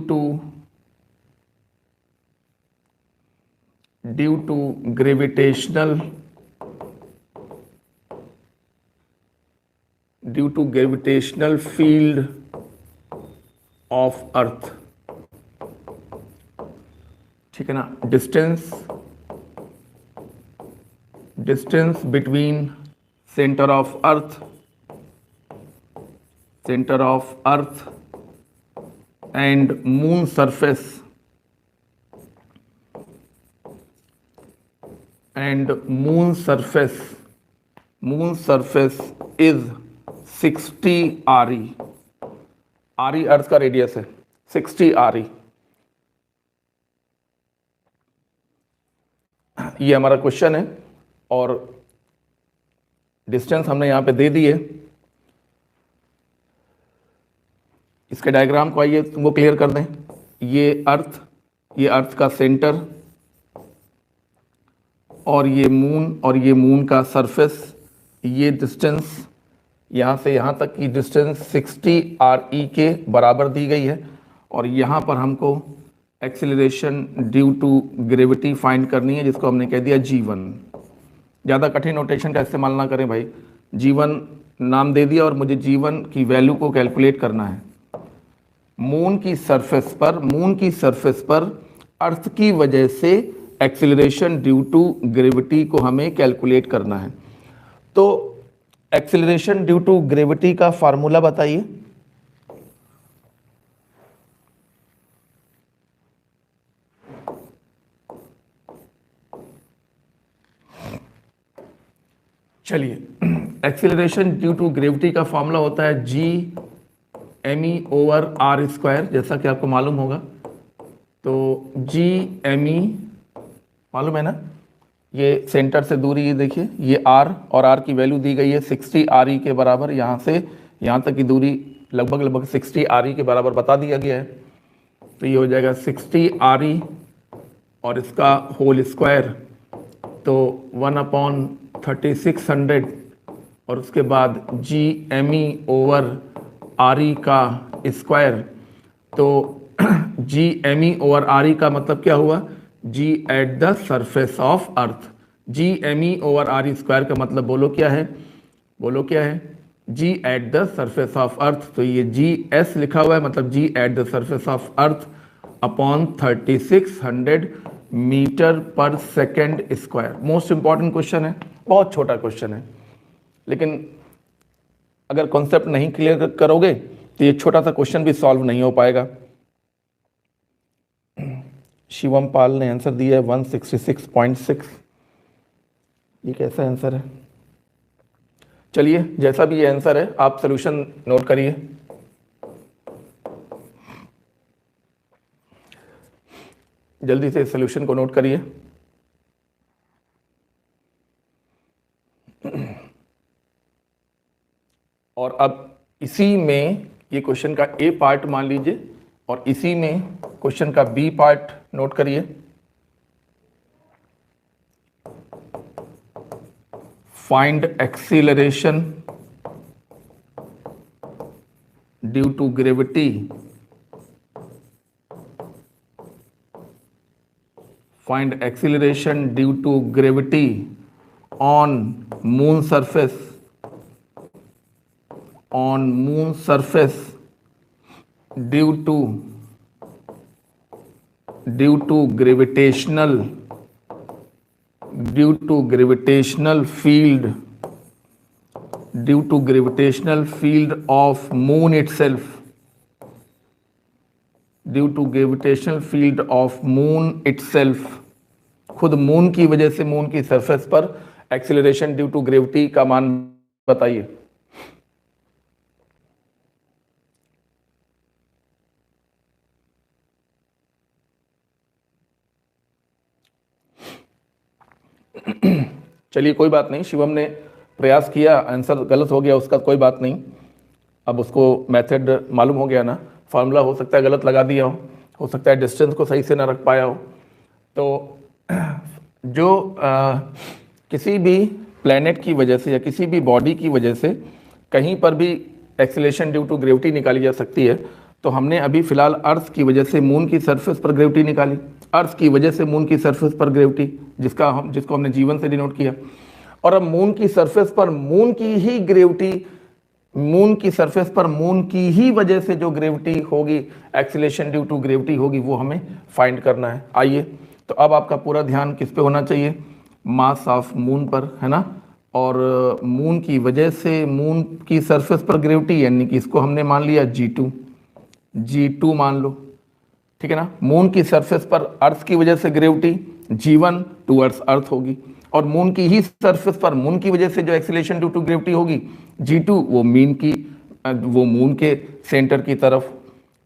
to gravitational field of earth। ठीक है ना, distance between centre of earth and moon surface is 60 RE। RE earth का रेडियस है, 60 RE। ये हमारा क्वेश्चन है और डिस्टेंस हमने यहां पे दे दी है। इसके डायग्राम को आइए तुमको क्लियर कर दें। ये अर्थ का सेंटर, और ये मून का सरफेस, ये डिस्टेंस यहाँ से यहाँ तक की डिस्टेंस 60 RE के बराबर दी गई है, और यहाँ पर हमको acceleration due to gravity find करनी है, जिसको हमने कह दिया G1। ज़्यादा कठिन नोटेशन का इस्तेमाल ना करें भाई, G1 नाम दे दिया और मुझे G1 की वैल्यू को कैलकुलेट करना है। मून की सरफेस पर अर्थ की वजह से एक्सेलरेशन ड्यू टू ग्रेविटी को हमें कैलकुलेट करना है। तो एक्सेलरेशन ड्यू टू ग्रेविटी का फार्मूला बताइए। चलिए, एक्सेलरेशन ड्यू टू ग्रेविटी का फॉर्मूला होता है G_me/r², जैसा कि आपको मालूम होगा। तो G_me मालूम है ना, ये सेंटर से दूरी, ये देखिए, ये r और r की वैल्यू दी गई है 60 RE के बराबर। यहाँ से यहाँ तक की दूरी लगभग 60 RE के बराबर बता दिया गया है। तो ये हो जाएगा 60 RE और इसका होल स्क्वायर, तो 1/3600, और उसके बाद G_me/RE का स्क्वायर। तो G_me/RE का मतलब क्या हुआ, G at the surface of earth. G_me/RE square का मतलब बोलो क्या है, G at the surface of earth. तो ये GS लिखा हुआ है, मतलब G at the surface of earth upon 3600 metre per second square. Most important question है, बहुत छोटा क्वेश्चन है, लेकिन अगर कॉन्सेप्ट नहीं क्लियर करोगे तो ये छोटा सा क्वेश्चन भी सॉल्व नहीं हो पाएगा। शिवम पाल ने आंसर दिया है 166.6। ये कैसा आंसर है? चलिए, जैसा भी ये आंसर है आप सोल्यूशन नोट करिए। जल्दी से सोल्यूशन को नोट करिए। और अब इसी में ये क्वेश्चन का ए पार्ट मान लीजिए, और इसी में क्वेश्चन का बी पार्ट नोट करिए। Find acceleration due to gravity, find acceleration due to gravity on moon surface, due to gravitational field of moon itself, खुद मून की वजह से मून की सरफेस पर एक्सीलरेशन ड्यू टू ग्रेविटी का मान बताइए। चलिए, कोई बात नहीं, शिवम ने प्रयास किया, आंसर गलत हो गया उसका, कोई बात नहीं। अब उसको मेथड मालूम हो गया ना, फार्मूला हो सकता है गलत लगा दिया हो सकता है डिस्टेंस को सही से ना रख पाया हो। तो जो किसी भी प्लैनेट की वजह से या किसी भी बॉडी की वजह से कहीं पर भी एक्सीलरेशन ड्यू टू ग्रेविटी निकाली जा सकती है, तो हमने अभी फिलहाल अर्थ की वजह से मून की सरफेस पर ग्रेविटी निकाली। अर्थ की वजह से मून की सरफेस पर ग्रेविटी, जिसको हमने G1 से डिनोट किया। और अब मून की सरफेस पर मून की ही ग्रेविटी, मून की सरफेस पर मून की ही वजह से जो ग्रेविटी होगी, एक्सीलरेशन ड्यू टू ग्रेविटी होगी, वो हमें फाइंड करना है। आइए, तो अब आपका पूरा ध्यान किस पे होना चाहिए, मास ऑफ मून पर, है ना। और मून की वजह से मून की सरफेस पर ग्रेविटी, यानी कि इसको हमने मान लिया G2 मान लो, ठीक है ना। मून की सरफेस पर अर्थ की वजह से ग्रेविटी G1 टूवर्ड्स अर्थ होगी, और मून की ही सरफेस पर मून की वजह से जो एक्सीलरेशन ड्यू टू ग्रेविटी होगी G2, वो मून के सेंटर की तरफ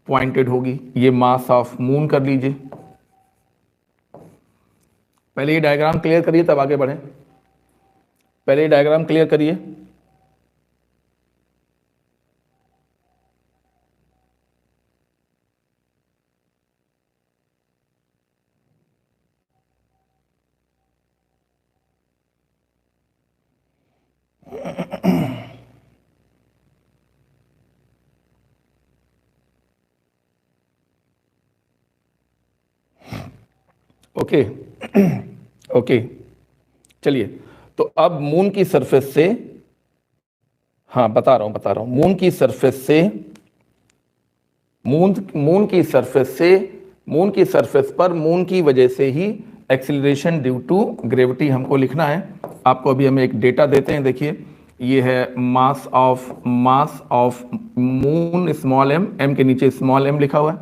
पॉइंटेड होगी। ये मास ऑफ मून कर लीजिए। पहले ये डायग्राम क्लियर करिए तब आगे बढ़ें। पहले ये डायग्राम क्लियर करिए। ओके ओके चलिए, तो अब मून की सरफेस से, हाँ बता रहा हूं, मून की सरफेस से, मून की सरफेस पर मून की वजह से ही एक्सीलरेशन ड्यू टू ग्रेविटी हमको लिखना है। आपको अभी हम एक डेटा देते हैं, देखिए ये है मास ऑफ मून स्मॉल m के नीचे स्मॉल m लिखा हुआ है।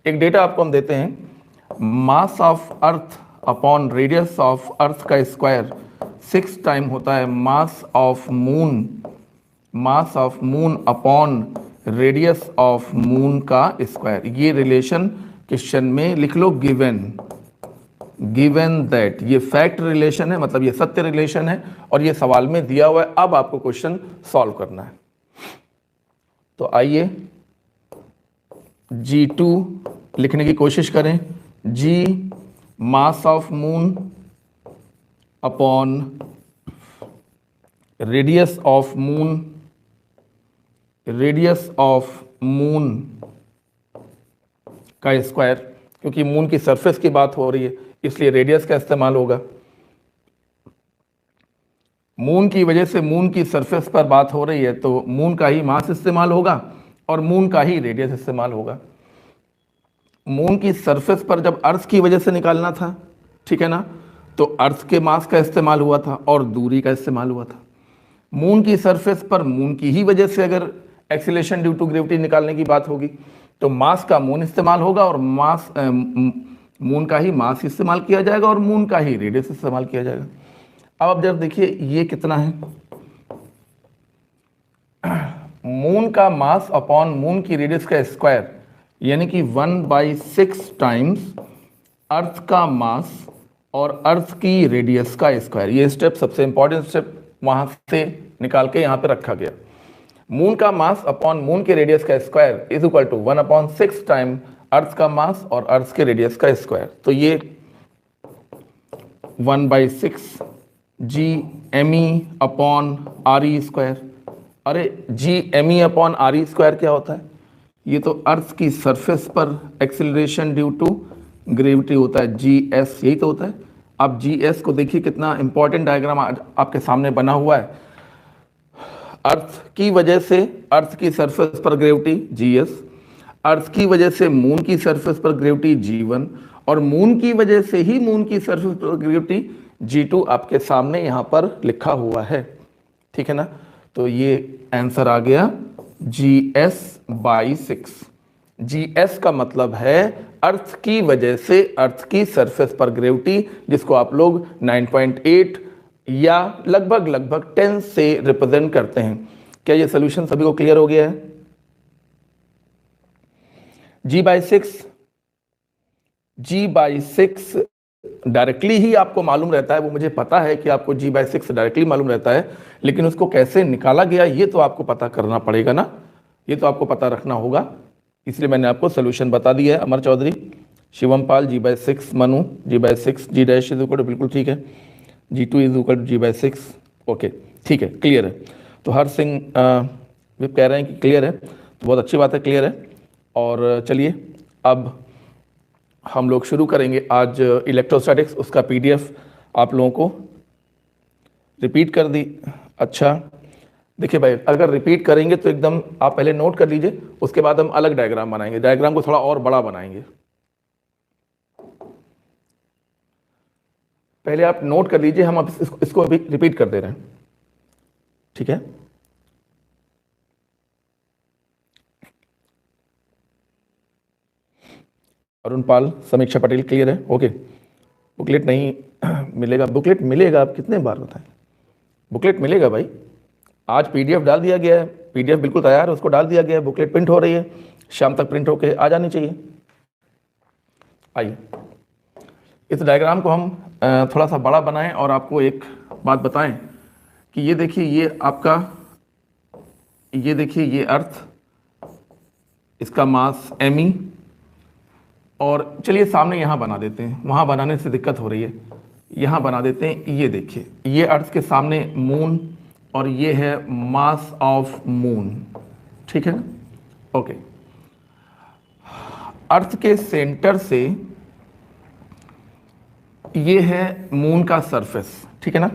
एक डेटा आपको हम देते हैं, mass of earth upon radius of earth का स्क्वायर 6 टाइम होता है मास of moon upon radius of moon का स्क्वायर। ये रिलेशन क्वेश्चन में लिख लो, गिवन दैट, ये फैक्ट रिलेशन है, मतलब ये सत्य रिलेशन है और ये सवाल में दिया हुआ है। अब आपको क्वेश्चन सॉल्व करना है। तो आइए G2 लिखने की कोशिश करें। G mass of moon upon radius of moon का स्क्वायर, क्योंकि मून की सरफेस की बात हो रही है इसलिए रेडियस का इस्तेमाल होगा। मून की वजह से मून की सरफेस पर बात हो रही है तो मून का ही मास इस्तेमाल होगा और मून का ही रेडियस इस्तेमाल होगा। मून की सरफेस पर जब अर्थ की वजह से निकालना था, ठीक है ना, तो अर्थ के मास का इस्तेमाल हुआ था और दूरी का इस्तेमाल हुआ था। मून की सरफेस पर मून की ही वजह से अगर एक्सीलरेशन ड्यू टू ग्रेविटी निकालने की बात होगी तो मास का मून इस्तेमाल होगा और मून का ही मास इस्तेमाल किया जाएगा और मून का ही रेडियस इस्तेमाल किया जाएगा। अब जब देखिए ये कितना है, मून का मास अपॉन मून की रेडियस का स्क्वायर, यानी कि 1/6 टाइम्स अर्थ का मास और अर्थ की रेडियस का स्क्वायर। ये स्टेप सबसे इंपॉर्टेंट स्टेप वहां से निकाल के यहां पे रखा गया। मून का मास अपॉन मून के रेडियस का square is equal to 1/6 time earth का मास और अर्थ के रेडियस का स्क्वायर। तो ये 1/6 GME अपॉन RE स्क्वायर। अरे GME अपॉन RE स्क्वायर क्या होता है? ये तो अर्थ की सरफेस पर एक्सीलरेशन ड्यू टू ग्रेविटी होता है, GS, यही तो होता है। आप GS को देखिए, कितना इंपॉर्टेंट डायग्राम आपके सामने बना हुआ है। अर्थ की वजह से अर्थ की सरफेस पर ग्रेविटी GS, अर्थ की वजह से मून की सरफेस पर ग्रेविटी G1 और मून की वजह से ही मून की सरफेस पर ग्रेविटी G2 आपके सामने यहां पर लिखा हुआ है, ठीक है ना। तो ये आंसर आ गया GS/6। GS का मतलब है अर्थ की वजह से अर्थ की सरफेस पर ग्रेविटी, जिसको आप लोग 9.8 या लगभग 10 से रिप्रेजेंट करते हैं। क्या ये सोल्यूशन सभी को क्लियर हो गया है? G/6 डायरेक्टली ही आपको मालूम रहता है, वो मुझे पता है कि आपको G/6 डायरेक्टली मालूम रहता है, लेकिन उसको कैसे निकाला गया ये तो आपको पता करना पड़ेगा ना, ये तो आपको पता रखना होगा। इसलिए मैंने आपको सोल्यूशन बता दिया है। Amar Chaudhary, Shivam Pal, G/6, Manu G/6, G' is equal to, बिल्कुल ठीक है, G2 is equal to G/6। Okay ठीक है, क्लियर है। तो हर सिंह भी कह रहे हैं कि क्लियर है, तो बहुत अच्छी बात है, क्लियर है। और चलिए अब हम लोग शुरू करेंगे आज इलेक्ट्रोस्टैटिक्स। उसका PDF आप लोगों को रिपीट कर दी। अच्छा देखिए भाई, अगर रिपीट करेंगे तो एकदम आप पहले नोट कर लीजिए, उसके बाद हम अलग डायग्राम बनाएंगे, डायग्राम को थोड़ा और बड़ा बनाएंगे। पहले आप नोट कर लीजिए, हम अब इसको अभी रिपीट कर दे रहे हैं, ठीक है। अरुण पाल, समीक्षा पटेल, क्लियर है? ओके। बुकलेट नहीं मिलेगा? बुकलेट मिलेगा, आप कितने बार बताएं, बुकलेट मिलेगा भाई। आज PDF डाल दिया गया है, PDF बिल्कुल तैयार है, उसको डाल दिया गया है, बुकलेट प्रिंट हो रही है, शाम तक प्रिंट होके आ जानी चाहिए। आइए इस डायग्राम को हम थोड़ा सा बड़ा बनाएं और आपको एक बात बताएं कि ये देखिए, ये आपका, ये देखिए ये अर्थ, इसका मास ME, और चलिए सामने यहाँ बना देते हैं, वहाँ बनाने से दिक्कत हो रही है, यहाँ बना देते हैं। ये देखिए, ये अर्थ के सामने मून और ये है मास ऑफ मून, ठीक है ना। ओके, अर्थ के सेंटर से ये है मून का सरफेस, ठीक है ना।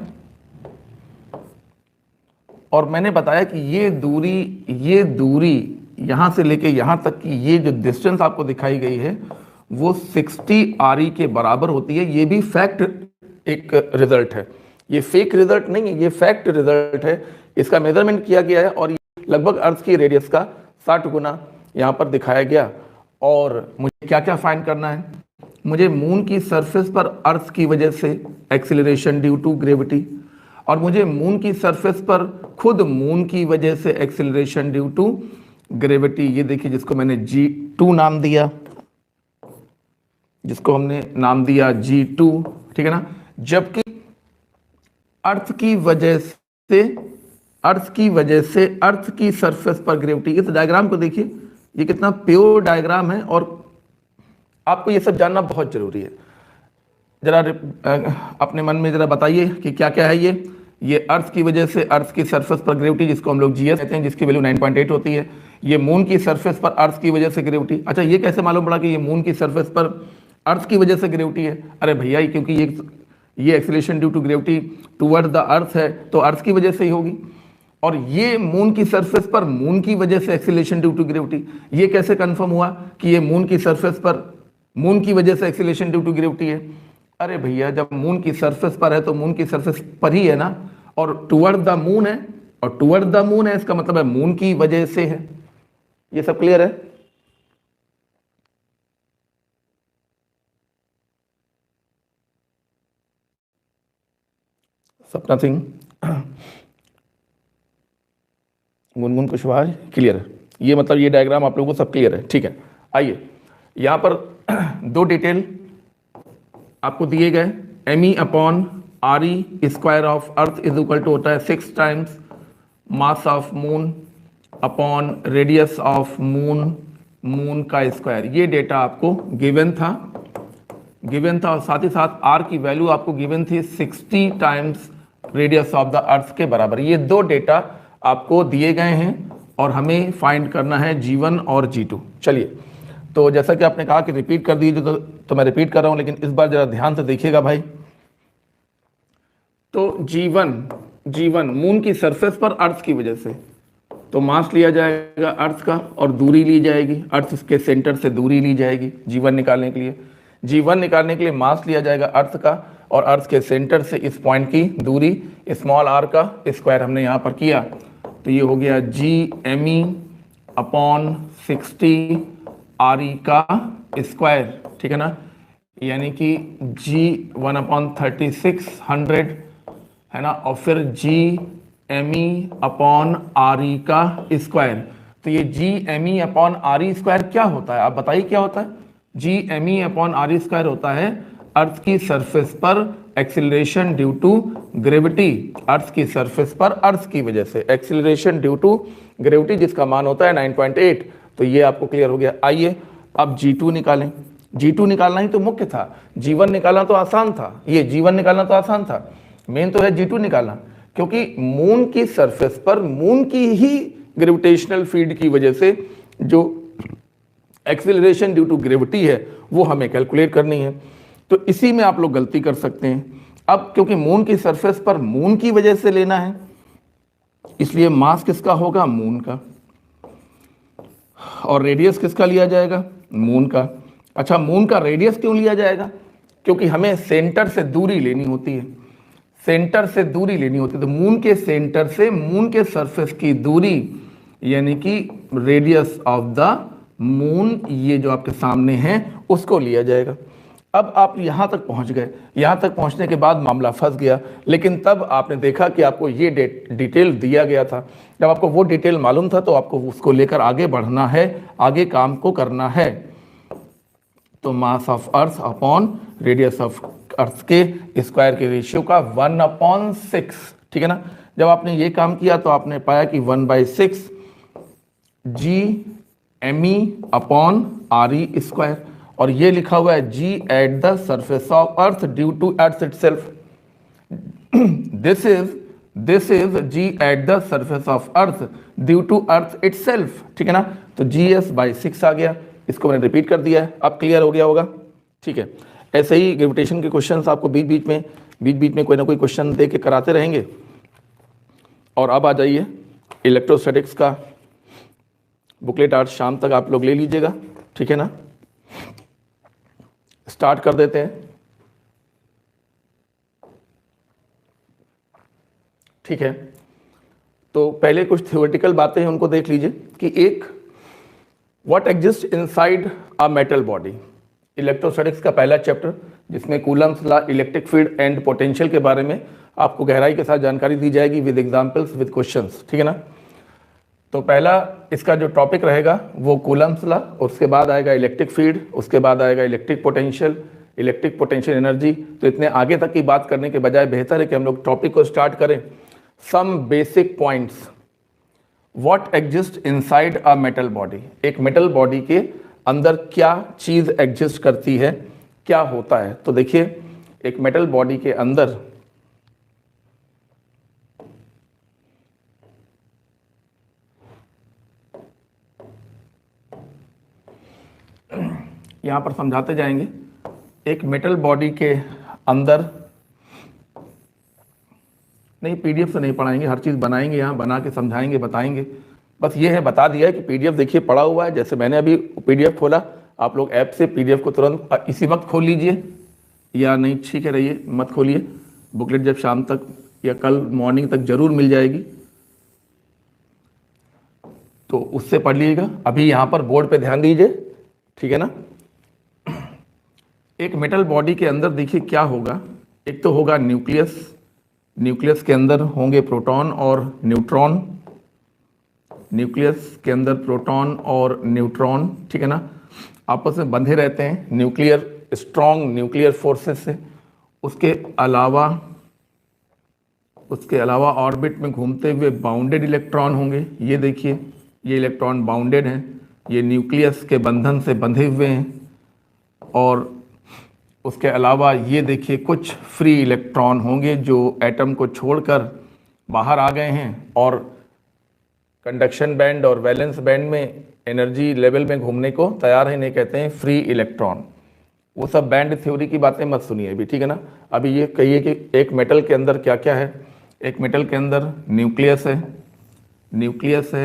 और मैंने बताया कि ये दूरी यहां से लेके यहां तक की ये जो डिस्टेंस आपको दिखाई गई है वो 60 RE के बराबर होती है। ये भी फैक्ट एक रिजल्ट है, ये फेक रिजल्ट नहीं है, ये फैक्ट रिजल्ट है। इसका मेजरमेंट किया गया है और ये लगभग अर्थ की रेडियस का 60 गुना यहां पर दिखाया गया। और मुझे क्या क्या फाइंड करना है, मुझे मून की सरफेस पर अर्थ की वजह से एक्सीलरेशन ड्यू टू ग्रेविटी, और मुझे मून की सरफेस पर खुद मून की वजह से एक्सीलरेशन ड्यू टू ग्रेविटी। ये देखिए जिसको मैंने G2 नाम दिया, जिसको हमने नाम दिया G2, ठीक है ना। जबकि अर्थ की वजह से अर्थ की सरफेस पर ग्रेविटी। इस डायग्राम को देखिए, ये कितना प्योर डायग्राम है और आपको ये सब जानना बहुत जरूरी है। जरा अपने मन में जरा बताइए कि क्या क्या है ये अर्थ की वजह से अर्थ की सरफेस पर ग्रेविटी, जिसको हम लोग GS कहते हैं, जिसकी वैल्यू 9.8 होती है। ये मून की सरफेस पर अर्थ की वजह से ग्रेविटी। अच्छा, ये कैसे मालूम पड़ा कि ये मून की सरफेस पर अर्थ की वजह से ग्रेविटी है? अरे भैया, क्योंकि ये acceleration due to gravity toward the earth है, तो अर्थ की वजह से ही होगी। और ये मून की सरफेस पर मून की वजह से एक्सीलरेशन ड्यू टू ग्रेविटी, ये कैसे कंफर्म हुआ कि ये मून की सरफेस पर मून की वजह से एक्सीलरेशन ड्यू टू ग्रेविटी है? अरे भैया, जब मून की सरफेस पर है तो मून की सरफेस पर ही है ना, और टुवर्ड द मून है, और टुवर्ड द मून है इसका मतलब है मून की वजह से है। ये सब क्लियर है? सपना सिंह, मुनमुन कुशवाहा, क्लियर है? ये मतलब ये डायग्राम आप लोगों को सब क्लियर है, ठीक है। आइए यहां पर दो डिटेल आपको दिए गए। ME अपॉन RE square of earth is equal to होता है 6 times mass of moon upon radius of moon का स्क्वायर। ये डेटा आपको गिवन था और साथ ही साथ R की वैल्यू आपको गिवन थी 60 times radius of the earth के बराबर। ये दो डेटा आपको दिए गए हैं और हमें फाइंड करना है G1 और G2। चलिए, तो जैसा कि आपने कहा कि रिपीट कर दीजिए, तो मैं रिपीट कर रहा हूं, लेकिन इस बार जरा ध्यान से देखिएगा भाई। तो G1 मून की सरफेस पर अर्थ की वजह से, तो मास लिया जाएगा अर्थ का और दूरी ली जाएगी, अर्थ के सेंटर से दूरी ली जाएगी G1 निकालने के लिए। G1 निकालने के लिए मास लिया जाएगा अर्थ का और अर्थ के सेंटर से इस पॉइंट की दूरी स्मॉल r का स्क्वायर हमने यहाँ पर किया, तो ये हो गया GME अपॉन 60 RE का स्क्वायर, ठीक है ना। यानी कि G1 अपॉन 3600 है ना, और फिर GME अपॉन RE का स्क्वायर। तो ये GME अपॉन RE स्क्वायर क्या होता है, आप बताइए क्या होता है? GME अपॉन RE स्क्वायर होता है अर्थ की सरफेस पर एक्सीलरेशन ड्यू टू ग्रेविटी, अर्थ की सरफेस पर अर्थ की वजह से एक्सीलरेशन ड्यू टू ग्रेविटी, जिसका मान होता है 9.8। तो ये आपको क्लियर हो गया। आइए अब G2 निकालें। G2 निकालना ही तो मुख्य था, G1 निकालना तो आसान था, ये G1 निकालना तो आसान था, मेन तो है G2 निकालना, क्योंकि मून की सरफेस पर मून की ही ग्रेविटेशनल फील्ड की वजह से जो एक्सीलरेशन ड्यू टू ग्रेविटी है वो हमें कैलकुलेट करनी है। तो इसी में आप लोग गलती कर सकते हैं। अब क्योंकि मून की सरफेस पर मून की वजह से लेना है, इसलिए मास किसका होगा? मून का, और रेडियस किसका लिया जाएगा? मून का। अच्छा, मून का रेडियस क्यों लिया जाएगा? क्योंकि हमें सेंटर से दूरी लेनी होती है, सेंटर से दूरी लेनी होती है। तो मून के सेंटर से मून के सरफेस की दूरी यानी कि रेडियस ऑफ द मून, ये जो आपके सामने है, उसको लिया जाएगा। अब आप यहां तक पहुंच गए, यहां तक पहुंचने के बाद मामला फंस गया, लेकिन तब आपने देखा कि आपको ये डिटेल दिया गया था। जब आपको वो डिटेल मालूम था तो आपको उसको लेकर आगे बढ़ना है, आगे काम को करना है। तो mass of earth upon radius of earth के स्क्वायर के रेशियो का 1/6, ठीक है ना। जब आपने ये काम किया तो आपने पाया कि 1/6 GME अपॉन RE स्क्वायर, और ये लिखा हुआ है G at the surface of earth due to earth itself. This is G at the surface of earth due to earth itself, ठीक है ना। तो GS/6 आ गया, इसको मैंने रिपीट कर दिया है, अब क्लियर हो गया होगा, ठीक है। ऐसे ही ग्रेविटेशन के क्वेश्चंस आपको बीच बीच में कोई ना कोई क्वेश्चन दे के कराते रहेंगे। और अब आ जाइए इलेक्ट्रोस्टैटिक्स का बुकलेट आज शाम तक आप लोग ले लीजिएगा, ठीक है ना। स्टार्ट कर देते हैं, ठीक है। तो पहले कुछ थ्योरेटिकल बातें हैं उनको देख लीजिए कि एक what exist inside a metal body, electrostatics का पहला चैप्टर जिसमें Coulomb's law, electric field and potential के बारे में आपको गहराई के साथ जानकारी दी जाएगी विद एग्जांपल्स विद क्वेश्चंस, ठीक है ना। तो पहला इसका जो टॉपिक रहेगा वो कूलम्स लॉ, उसके बाद आएगा इलेक्ट्रिक फील्ड, उसके बाद आएगा इलेक्ट्रिक पोटेंशियल एनर्जी। तो इतने आगे तक की बात करने के बजाय बेहतर है कि हम लोग टॉपिक को स्टार्ट करें। Some basic points, what exist inside a metal body, एक मेटल बॉडी के अंदर क्या चीज एग्जिस्ट करती है, क्या होता है। तो देखिए एक मेटल बॉडी के अंदर यहां पर समझाते जाएंगे। एक मेटल बॉडी के अंदर नहीं, पीडीएफ से नहीं पढ़ाएंगे, हर चीज़ बनाएंगे, यहाँ बना के समझाएंगे, बताएंगे। बस ये है, बता दिया है कि पीडीएफ देखिए पड़ा हुआ है। जैसे मैंने अभी पीडीएफ खोला, आप लोग ऐप से पीडीएफ को तुरंत इसी वक्त खोल लीजिए, या नहीं ठीक है रहिए मत खोलिए। बुकलेट जब शाम तक या कल मॉर्निंग तक जरूर मिल जाएगी, तो उससे पढ़ लीजिएगा। अभी यहाँ पर बोर्ड पे ध्यान दीजिए, ठीक है ना। एक मेटल बॉडी के अंदर देखिए क्या होगा। एक तो होगा न्यूक्लियस, न्यूक्लियस के अंदर होंगे प्रोटॉन और न्यूट्रॉन, न्यूक्लियस के अंदर प्रोटॉन और न्यूट्रॉन, ठीक है ना, आपस में बंधे रहते हैं न्यूक्लियर, स्ट्रॉन्ग न्यूक्लियर फोर्सेस से। उसके अलावा ऑर्बिट में घूमते हुए बाउंडेड इलेक्ट्रॉन होंगे। ये देखिए ये इलेक्ट्रॉन बाउंडेड हैं, ये न्यूक्लियस के बंधन से बंधे हुए हैं। और उसके अलावा ये देखिए कुछ फ्री इलेक्ट्रॉन होंगे जो एटम को छोड़कर बाहर आ गए हैं और कंडक्शन बैंड और वैलेंस बैंड में एनर्जी लेवल में घूमने को तैयार है, इन्हें कहते हैं फ्री इलेक्ट्रॉन। वो सब बैंड थ्योरी की बातें मत सुनिए अभी, ठीक है ना। अभी ये कहिए कि एक मेटल के अंदर क्या क्या है। एक मेटल के अंदर न्यूक्लियस है,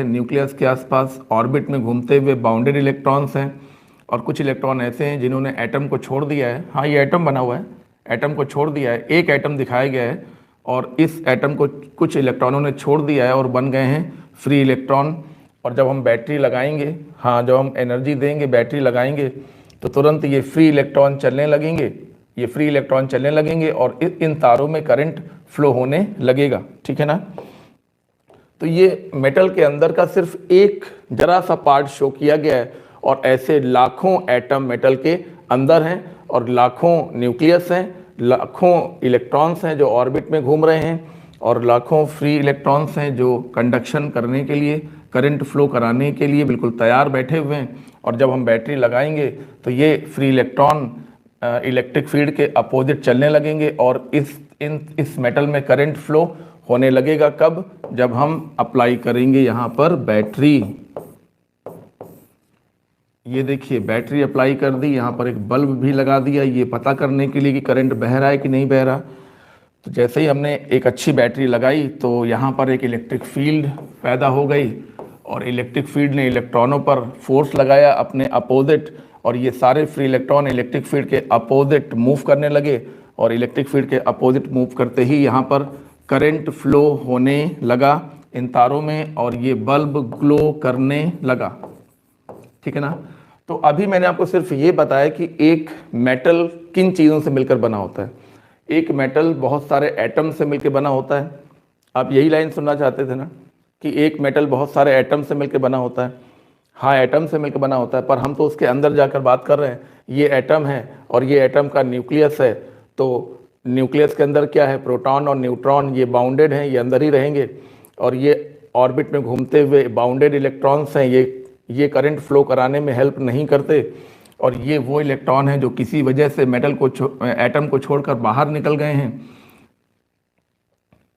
न्यूक्लियस के आसपास ऑर्बिट में घूमते हुए बाउंडेड इलेक्ट्रॉन्स हैं, और कुछ इलेक्ट्रॉन ऐसे हैं जिन्होंने एटम को छोड़ दिया है। हाँ, ये एटम बना हुआ है, एटम को छोड़ दिया है, एक एटम दिखाया गया है, और इस एटम को कुछ इलेक्ट्रॉनों ने छोड़ दिया है और बन गए हैं फ्री इलेक्ट्रॉन। और जब हम बैटरी लगाएंगे, हाँ जब हम एनर्जी देंगे, बैटरी लगाएंगे, तो तुरंत ये फ्री इलेक्ट्रॉन चलने लगेंगे, और इन तारों में करंट फ्लो होने लगेगा, ठीक है ना। तो ये मेटल के अंदर का सिर्फ एक जरा सा पार्ट शो किया गया है, और ऐसे लाखों एटम मेटल के अंदर हैं, और लाखों न्यूक्लियस हैं, लाखों इलेक्ट्रॉन्स हैं जो ऑर्बिट में घूम रहे हैं, और लाखों फ्री इलेक्ट्रॉन्स हैं जो कंडक्शन करने के लिए, करंट फ्लो कराने के लिए बिल्कुल तैयार बैठे हुए हैं। और जब हम बैटरी लगाएंगे तो ये फ्री इलेक्ट्रॉन इलेक्ट्रिक फील्ड के अपोजिट चलने लगेंगे, और इस मेटल में करंट फ्लो होने लगेगा। कब? जब हम अप्लाई करेंगे यहाँ पर बैटरी। ये देखिए बैटरी अप्लाई कर दी, यहाँ पर एक बल्ब भी लगा दिया, ये पता करने के लिए कि करंट बह रहा है कि नहीं बह रहा। तो जैसे ही हमने एक अच्छी बैटरी लगाई तो यहाँ पर एक इलेक्ट्रिक फील्ड पैदा हो गई, और इलेक्ट्रिक फील्ड ने इलेक्ट्रॉनों पर फोर्स लगाया अपने अपोजिट, और ये सारे फ्री इलेक्ट्रॉन इलेक्ट्रिक फील्ड के अपोजिट मूव करने लगे, और इलेक्ट्रिक फील्ड के अपोजिट मूव करते ही यहाँ पर करंट फ्लो होने लगा इन तारों में, और ये बल्ब ग्लो करने लगा, ठीक है ना। तो अभी मैंने आपको सिर्फ ये बताया कि एक मेटल किन चीज़ों से मिलकर बना होता है। एक मेटल बहुत सारे एटम से मिलकर बना होता है। आप यही लाइन सुनना चाहते थे ना कि एक मेटल बहुत सारे एटम से मिलकर बना होता है। हाँ, एटम से मिलकर बना होता है, पर हम तो उसके अंदर जाकर बात कर रहे हैं। ये एटम है और ये एटम का न्यूक्लियस है, तो न्यूक्लियस के अंदर क्या है? प्रोटॉन और न्यूट्रॉन, ये बाउंडेड हैं, ये अंदर ही रहेंगे, और ये ऑर्बिट में घूमते हुए बाउंडेड इलेक्ट्रॉन्स हैं, ये करंट फ्लो कराने में हेल्प नहीं करते, और ये वो इलेक्ट्रॉन हैं जो किसी वजह से मेटल को एटम को छोड़कर बाहर निकल गए हैं।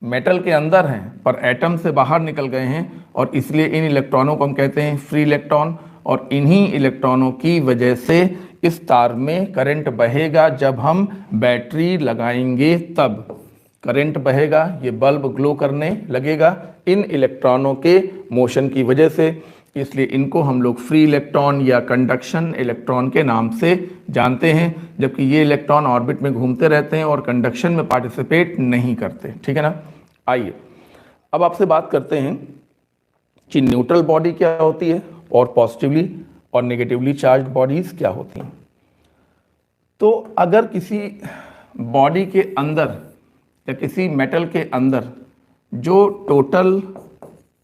मेटल के अंदर हैं पर एटम से बाहर निकल गए हैं, और इसलिए इन इलेक्ट्रॉनों को हम कहते हैं फ्री इलेक्ट्रॉन, और इन्हीं इलेक्ट्रॉनों की वजह से इस तार में करंट बहेगा जब हम बैटरी लगाएंगे, तब करंट बहेगा, ये बल्ब ग्लो करने लगेगा इन इलेक्ट्रॉनों के मोशन की वजह से। इसलिए इनको हम लोग फ्री इलेक्ट्रॉन या कंडक्शन इलेक्ट्रॉन के नाम से जानते हैं, जबकि ये इलेक्ट्रॉन ऑर्बिट में घूमते रहते हैं और कंडक्शन में पार्टिसिपेट नहीं करते। ठीक है ना। आइए अब आपसे बात करते हैं कि न्यूट्रल बॉडी क्या होती है और पॉजिटिवली और नेगेटिवली चार्ज बॉडीज क्या होती हैं। तो अगर किसी बॉडी के अंदर या किसी मेटल के अंदर जो टोटल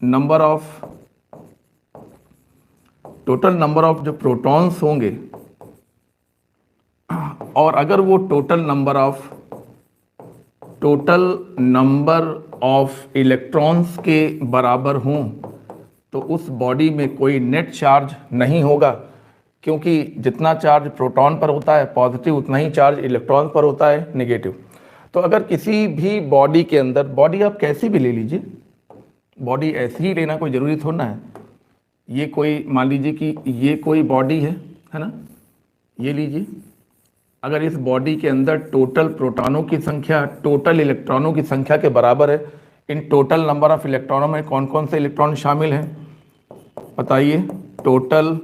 नंबर ऑफ जो प्रोटॉन्स होंगे, और अगर वो टोटल नंबर ऑफ इलेक्ट्रॉन्स के बराबर हों, तो उस बॉडी में कोई नेट चार्ज नहीं होगा, क्योंकि जितना चार्ज प्रोटॉन पर होता है पॉजिटिव, उतना ही चार्ज इलेक्ट्रॉन पर होता है नेगेटिव। तो अगर किसी भी बॉडी के अंदर, बॉडी आप कैसी भी ले लीजिए, बॉडी ऐसी ही लेना कोई ज़रूरी थोड़ा ना है। ये कोई, मान लीजिए कि ये कोई बॉडी है ना, ये लीजिए। अगर इस बॉडी के अंदर टोटल प्रोटॉनों की संख्या टोटल इलेक्ट्रॉनों की संख्या के बराबर है, इन टोटल नंबर ऑफ इलेक्ट्रॉनों में कौन कौन से इलेक्ट्रॉन शामिल हैं बताइए। टोटल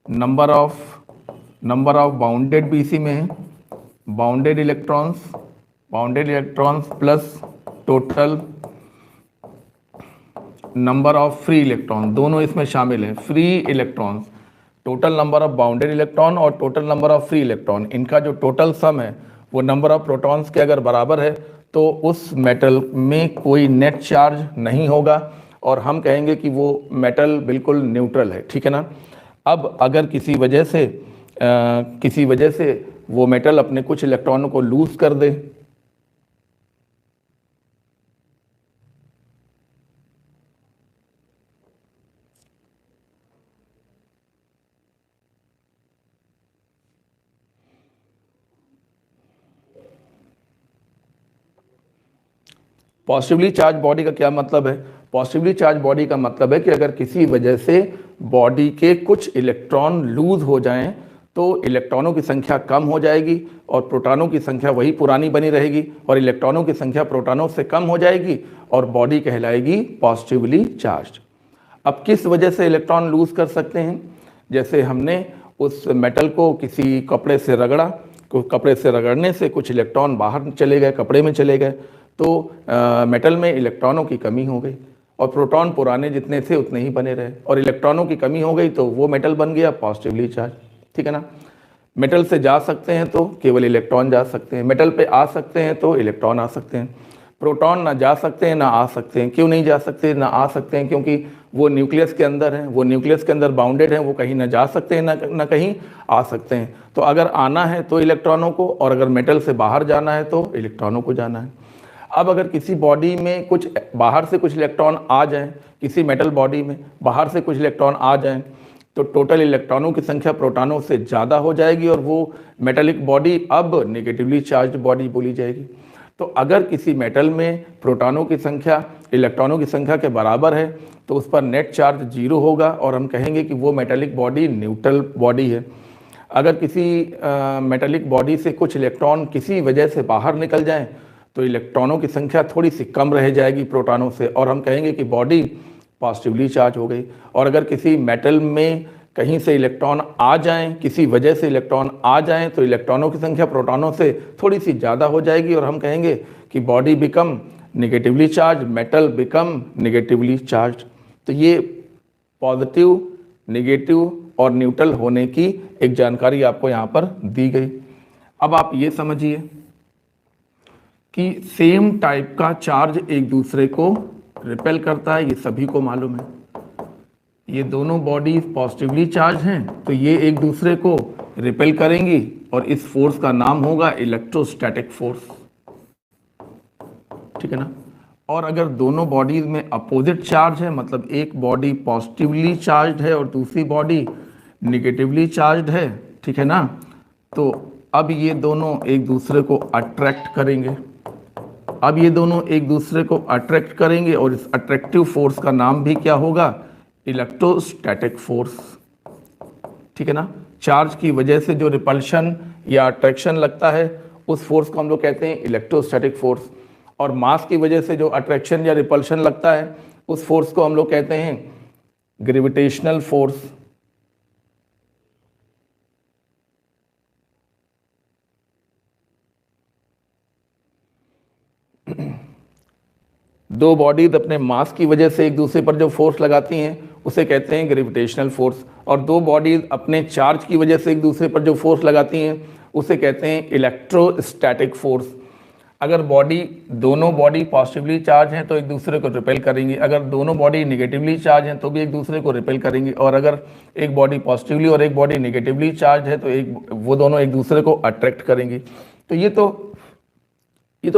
नंबर ऑफ बाउंडेड भी इसी में है, bounded electrons plus total number of free electron, दोनों इसमें शामिल हैं। Free electrons, total number of bounded electron और total number of free electron, इनका जो टोटल सम है वो नंबर ऑफ प्रोटॉन्स के अगर बराबर है तो उस मेटल में कोई नेट चार्ज नहीं होगा और हम कहेंगे कि वो मेटल बिल्कुल न्यूट्रल है। ठीक है ना। अब अगर किसी वजह से वो मेटल अपने कुछ इलेक्ट्रॉनों को लूज कर दे, पॉजिटिवली चार्ज बॉडी का क्या मतलब है। पॉजिटिवली चार्ज बॉडी का मतलब है कि अगर किसी वजह से बॉडी के कुछ इलेक्ट्रॉन लूज हो जाएं तो इलेक्ट्रॉनों की संख्या कम हो जाएगी और प्रोटॉनों की संख्या वही पुरानी बनी रहेगी, और इलेक्ट्रॉनों की संख्या प्रोटॉनों से कम हो जाएगी और बॉडी कहलाएगी पॉजिटिवली चार्ज। अब किस वजह से इलेक्ट्रॉन लूज कर सकते हैं, जैसे हमने उस मेटल को किसी कपड़े से रगड़ा, कपड़े से रगड़ने से कुछ इलेक्ट्रॉन बाहर चले गए, कपड़े में चले गए, तो मेटल में इलेक्ट्रॉनों की कमी हो गई और प्रोटॉन पुराने जितने थे उतने ही बने रहे, और इलेक्ट्रॉनों की कमी हो गई तो वो मेटल बन गया पॉजिटिवली चार्ज। ठीक है ना। मेटल से जा सकते हैं तो केवल इलेक्ट्रॉन जा सकते हैं, मेटल पे आ सकते हैं तो इलेक्ट्रॉन आ सकते हैं। प्रोटॉन ना जा सकते हैं ना आ सकते हैं। क्यों नहीं जा सकते ना आ सकते हैं? क्योंकि वो न्यूक्लियस के अंदर हैं, वो न्यूक्लियस के अंदर बाउंडेड हैं, वो कहीं ना जा सकते हैं ना कहीं आ सकते हैं। तो अगर आना है तो इलेक्ट्रॉनों को, और अगर मेटल से बाहर जाना है तो इलेक्ट्रॉनों को जाना है। अब अगर किसी बॉडी में कुछ बाहर से कुछ इलेक्ट्रॉन आ जाएं, किसी मेटल बॉडी में बाहर से कुछ इलेक्ट्रॉन आ जाएं, तो टोटल इलेक्ट्रॉनों की संख्या प्रोटॉनों से ज़्यादा हो जाएगी और वो मेटेलिक बॉडी अब नेगेटिवली चार्ज्ड बॉडी बोली जाएगी। तो अगर किसी मेटल में प्रोटॉनों की संख्या इलेक्ट्रॉनों की संख्या के बराबर है तो उस पर नेट चार्ज 0 होगा और हम कहेंगे कि वो मेटेलिक बॉडी न्यूट्रल बॉडी है। अगर किसी मेटेलिक बॉडी से कुछ इलेक्ट्रॉन किसी वजह से बाहर निकल जाएं तो इलेक्ट्रॉनों की संख्या थोड़ी सी कम रह जाएगी प्रोटॉनों से, और हम कहेंगे कि बॉडी पॉजिटिवली चार्ज हो गई। और अगर किसी मेटल में कहीं से इलेक्ट्रॉन आ जाएं, किसी वजह से इलेक्ट्रॉन आ जाएं, तो इलेक्ट्रॉनों की संख्या प्रोटॉनों से थोड़ी सी ज़्यादा हो जाएगी और हम कहेंगे कि body become negatively charge, metal become negatively charge. तो ये पॉजिटिव, नेगेटिव और न्यूट्रल होने की एक जानकारी आपको यहाँ पर दी गई। अब आप ये समझिए कि सेम टाइप का चार्ज एक दूसरे को रिपेल करता है, ये सभी को मालूम है। ये दोनों बॉडीज पॉजिटिवली चार्ज हैं तो ये एक दूसरे को रिपेल करेंगी और इस फोर्स का नाम होगा इलेक्ट्रोस्टैटिक फोर्स। ठीक है ना। और अगर दोनों बॉडीज में अपोजिट चार्ज है, मतलब एक बॉडी पॉजिटिवली चार्ज है और दूसरी बॉडी नेगेटिवली चार्ज है, ठीक है ना, तो अब ये दोनों एक दूसरे को अट्रैक्ट करेंगे। अब ये दोनों एक दूसरे को अट्रैक्ट करेंगे और इस अट्रैक्टिव फोर्स का नाम भी क्या होगा? Electrostatic force. ठीक है ना। चार्ज की वजह से जो रिपल्शन या अट्रैक्शन लगता है उस फोर्स को हम लोग कहते हैं इलेक्ट्रोस्टैटिक फोर्स, और मास की वजह से जो अट्रैक्शन या रिपल्शन लगता है उस फोर्स को हम लोग कहते हैं ग्रेविटेशनल फोर्स। दो बॉडीज अपने मास की वजह से एक दूसरे पर जो फोर्स लगाती हैं उसे कहते हैं ग्रेविटेशनल फोर्स, और दो बॉडीज अपने चार्ज की वजह से एक दूसरे पर जो फोर्स लगाती हैं उसे कहते हैं इलेक्ट्रोस्टैटिक फोर्स। अगर दोनों बॉडी पॉजिटिवली चार्ज हैं तो एक दूसरे को रिपेल करेंगी, अगर दोनों बॉडी निगेटिवली चार्ज हैं तो भी एक दूसरे को रिपेल करेंगी, और अगर एक बॉडी पॉजिटिवली और एक बॉडी निगेटिवली चार्ज है तो वो दोनों एक दूसरे को अट्रैक्ट करेंगी। तो ये तो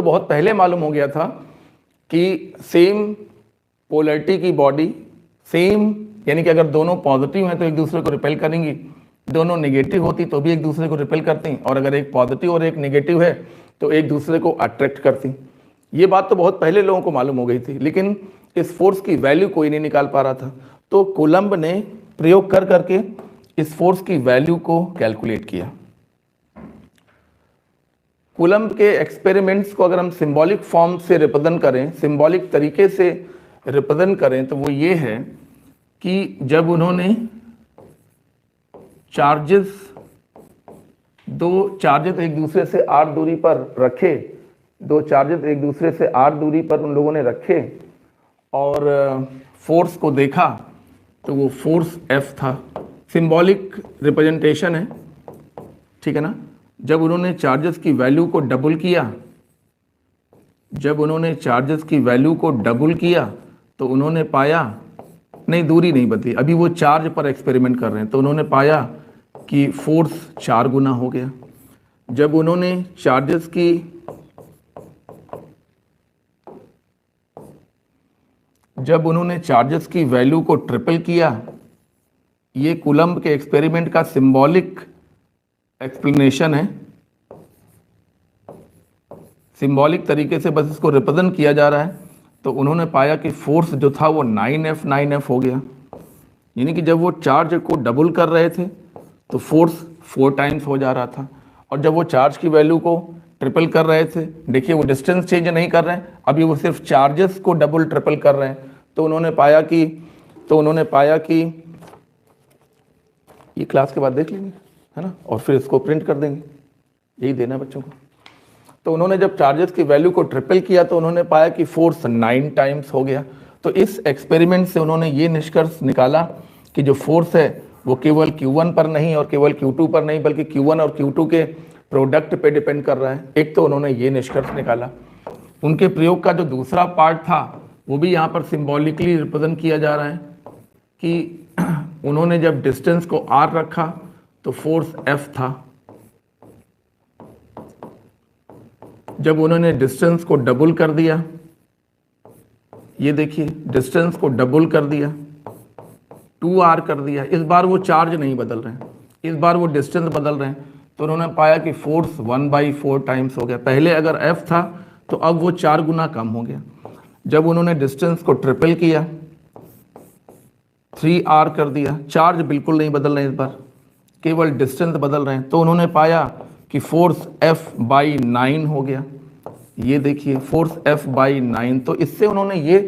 बहुत पहले मालूम हो गया था कि सेम पोलैरिटी की बॉडी सेम, यानी कि अगर दोनों पॉजिटिव हैं तो एक दूसरे को रिपेल करेंगी, दोनों नेगेटिव होती तो भी एक दूसरे को रिपेल करती, और अगर एक पॉजिटिव और एक नेगेटिव है तो एक दूसरे को अट्रैक्ट करती। ये बात तो बहुत पहले लोगों को मालूम हो गई थी, लेकिन इस फोर्स की वैल्यू कोई नहीं निकाल पा रहा था। तो कूलम्ब ने प्रयोग कर करके इस फोर्स की वैल्यू को कैलकुलेट किया। कूलम्ब के एक्सपेरिमेंट्स को अगर हम सिंबॉलिक फॉर्म से रिप्रेजेंट करें, सिंबॉलिक तरीके से रिप्रेजेंट करें, तो वो ये है कि जब उन्होंने दो चार्जेस एक दूसरे से r दूरी पर रखे, दो चार्जेस एक दूसरे से r दूरी पर उन लोगों ने रखे और फोर्स को देखा, तो वो फोर्स F था। सिंबॉलिक रिप्रेजेंटेशन है, ठीक है ना। जब उन्होंने चार्जेस की वैल्यू को डबल किया, तो उन्होंने पाया, नहीं दूरी नहीं बदली, अभी वो चार्ज पर एक्सपेरिमेंट कर रहे हैं, तो उन्होंने पाया कि फोर्स 4 गुना हो गया। जब उन्होंने चार्जेस की वैल्यू को ट्रिपल किया, ये कूलम्ब के एक्सपेरिमेंट का सिंबॉलिक एक्सप्लेनेशन है, सिंबॉलिक तरीके से बस इसको रिप्रेजेंट किया जा रहा है। तो उन्होंने पाया कि फोर्स जो था वो 9F हो गया, यानी कि जब वो चार्ज को डबल कर रहे थे तो फोर्स 4 टाइम्स हो जा रहा था, और जब वो चार्ज की वैल्यू को ट्रिपल कर रहे थे, देखिए वो डिस्टेंस चेंज नहीं कर रहे हैं, अभी वो सिर्फ चार्जेस को डबल ट्रिपल कर रहे हैं, तो उन्होंने पाया कि ये क्लास के बाद देख लेंगे, है ना, और फिर इसको प्रिंट कर देंगे, यही देना है बच्चों को। तो उन्होंने जब चार्जेस की वैल्यू को ट्रिपल किया तो उन्होंने पाया कि फोर्स 9 टाइम्स हो गया। तो इस एक्सपेरिमेंट से उन्होंने ये निष्कर्ष निकाला कि जो फोर्स है वो केवल Q1 पर नहीं और केवल Q2 पर नहीं, बल्कि Q1 और Q2 के प्रोडक्ट पे डिपेंड कर रहा है। एक तो उन्होंने ये निष्कर्ष निकाला। उनके प्रयोग का जो दूसरा पार्ट था वो भी यहाँ पर सिंबॉलिकली रिप्रेजेंट किया जा रहा है कि उन्होंने जब डिस्टेंस को R रखा तो फोर्स F था। जब उन्होंने डिस्टेंस को डबल कर दिया, ये देखिए डिस्टेंस को डबल कर दिया, 2R कर दिया, इस बार वो चार्ज नहीं बदल रहे हैं, इस बार वो डिस्टेंस बदल रहे हैं, तो उन्होंने पाया कि फोर्स 1/4 टाइम्स हो गया। पहले अगर F था तो अब वो 4 गुना कम हो गया। जब उन्होंने डिस्टेंस को ट्रिपल किया, 3R कर दिया, चार्ज बिल्कुल नहीं बदल रहे हैं, इस बार केवल डिस्टेंस बदल रहे हैं, तो उन्होंने पाया कि फोर्स F/9 हो गया। ये देखिए फोर्स F/9। तो इससे उन्होंने ये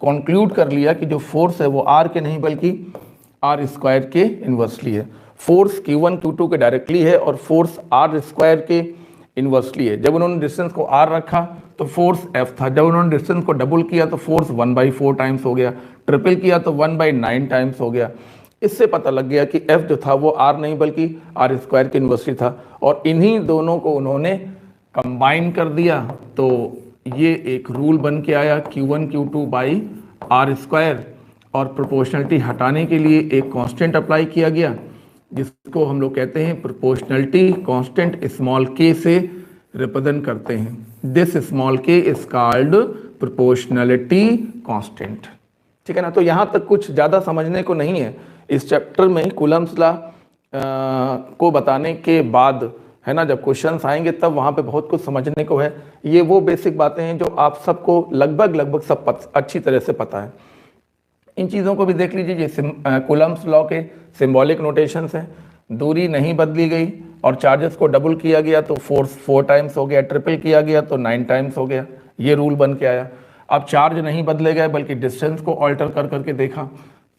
कंक्लूड कर लिया कि जो फोर्स है वो R के नहीं बल्कि R² के इन्वर्सली है। फोर्स Q1 Q2 के डायरेक्टली है और फोर्स R² के इन्वर्सली है। जब उन्होंने डिस्टेंस को R रखा तो फोर्स F था, जब उन्होंने डिस्टेंस को डबल किया तो फोर्स 1/4 टाइम्स हो गया, ट्रिपल किया तो 1/9 टाइम्स हो गया। इससे पता लग गया कि F जो था वो R नहीं बल्कि R² के इन्वर्सली था, और इन्हीं दोनों को उन्होंने कंबाइन कर दिया तो ये एक रूल बन के आया Q1 Q2 बाई R², और प्रोपोर्शनलिटी हटाने के लिए एक कांस्टेंट अप्लाई किया गया जिसको हम लोग कहते हैं प्रोपोर्शनलिटी कांस्टेंट, स्मॉल k से रिप्रेजेंट करते हैं। This small k is called proportionality constant, ठीक है ना। तो यहाँ तक कुछ ज़्यादा समझने को नहीं है इस चैप्टर में। कूलम्ब्स लॉ को बताने के बाद, है ना, जब क्वेश्चंस आएंगे तब वहाँ पे बहुत कुछ समझने को है। ये वो बेसिक बातें हैं जो आप सबको लगभग सब अच्छी तरह से पता है। इन चीज़ों को भी देख लीजिए। ये कूलम्ब्स लॉ के सिंबॉलिक नोटेशंस हैं। दूरी नहीं बदली गई और चार्जेस को डबल किया गया तो फोर्स 4 टाइम्स हो गया, ट्रिपल किया गया तो 9 टाइम्स हो गया। ये रूल बन के आया। अब चार्ज नहीं बदले गए बल्कि डिस्टेंस को ऑल्टर कर करके देखा।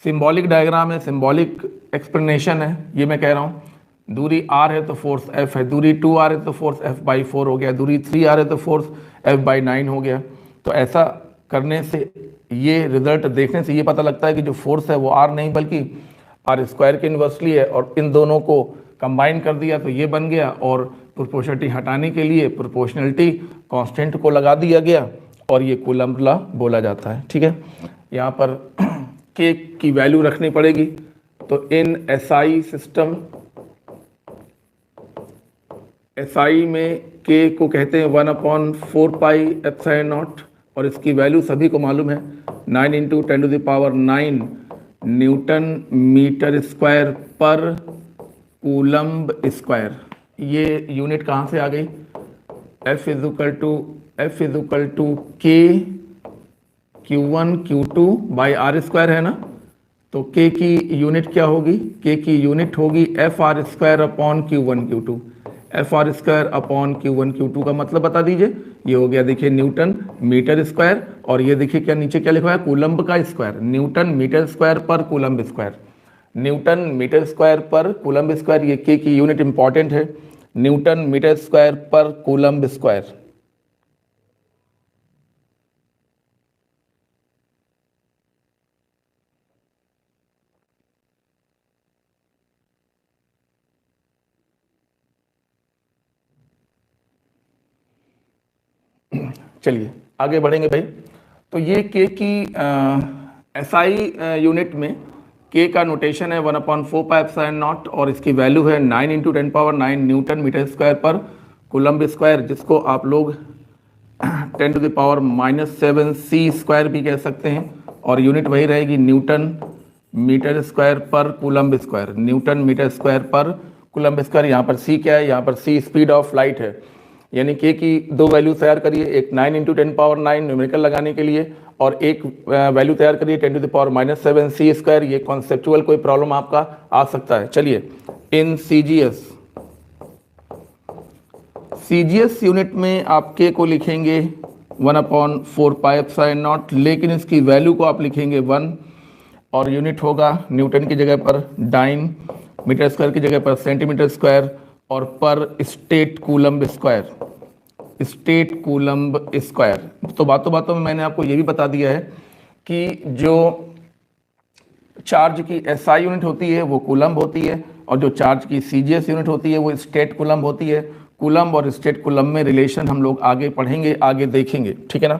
सिंबॉलिक डायग्राम है, सिंबॉलिक एक्सप्लेनेशन है, ये मैं कह रहा हूँ। दूरी r है तो फोर्स F है, दूरी 2r है तो फोर्स F/4 हो गया, दूरी 3r है तो फोर्स F/9 हो गया। तो ऐसा करने से, ये रिजल्ट देखने से ये पता लगता है कि जो फोर्स है वो r नहीं बल्कि r² के इन्वर्सली है, और इन दोनों को कंबाइन कर दिया तो ये बन गया, और प्रोपोर्शनलिटी हटाने के लिए प्रोपोर्शनलिटी कांस्टेंट को लगा दिया गया और ये कूलम्ब लॉ बोला जाता है। ठीक है, यहाँ पर k की वैल्यू रखनी पड़ेगी। तो इन SI सिस्टम, SI में k को कहते हैं 1/4 पाई एप्सिलॉन नॉट, और इसकी वैल्यू सभी को मालूम है 9 × 10⁹ न्यूटन मीटर स्क्वायर पर कूलम्ब स्क्वायर। ये यूनिट कहाँ से आ गई? F = K Q1 Q2 by r² है ना। तो K की यूनिट क्या होगी? K की यूनिट होगी FR²/Q1 Q2। FR²/Q1 Q2 का मतलब बता दीजिए। ये हो गया, देखिए न्यूटन मीटर स्क्वायर, और ये देखिए क्या नीचे क्या लिखा है? कूलम्ब का स्क्वायर। न्यूटन मीटर स्क्वायर पर coulomb square, newton metre square पर कूलम्ब स्क्वायर। ये K की यूनिट इंपॉर्टेंट है, न्यूटन मीटर स्क्वायर पर कूलम्ब स्क्वायर। चलिए आगे बढ़ेंगे भाई। तो ये K की SI यूनिट में K का नोटेशन है 1/4 पाई एप्सिलॉन नॉट, और इसकी वैल्यू है 9 × 10⁹ न्यूटन मीटर स्क्वायर पर कूलम्ब स्क्वायर, जिसको आप लोग 10⁻⁻7 c² भी कह सकते हैं, और यूनिट वही रहेगी न्यूटन मीटर स्क्वायर पर coulomb square. Newton metre square पर कूलम्ब स्क्वायर। यहाँ पर c क्या है? यहाँ पर c स्पीड ऑफ लाइट है। यानी K की दो वैल्यू तैयार करिए, एक 9 × 10⁻9 न्यूमेरिकल लगाने के लिए, और एक वैल्यू तैयार करिए 10⁻⁻7 c²। ये कॉन्सेप्चुअल कोई प्रॉब्लम आपका आ सकता है। चलिए, इन CGS यूनिट में आप K को लिखेंगे 1/4 पाई एप्सिलॉन नॉट, लेकिन इसकी वैल्यू को आप लिखेंगे 1, और यूनिट होगा न्यूटन की जगह पर डाइन, मीटर स्क्वायर की जगह पर सेंटीमीटर स्क्वायर, और पर state coulomb square, state coulomb square. तो बातों बातों में मैंने आपको ये भी बता दिया है कि जो चार्ज की SI यूनिट होती है वो कूलम्ब होती है, और जो चार्ज की CGS यूनिट होती है वो स्टेट कूलम्ब होती है। कूलम्ब और स्टेट कूलम्ब में रिलेशन हम लोग आगे पढ़ेंगे, आगे देखेंगे। ठीक है ना।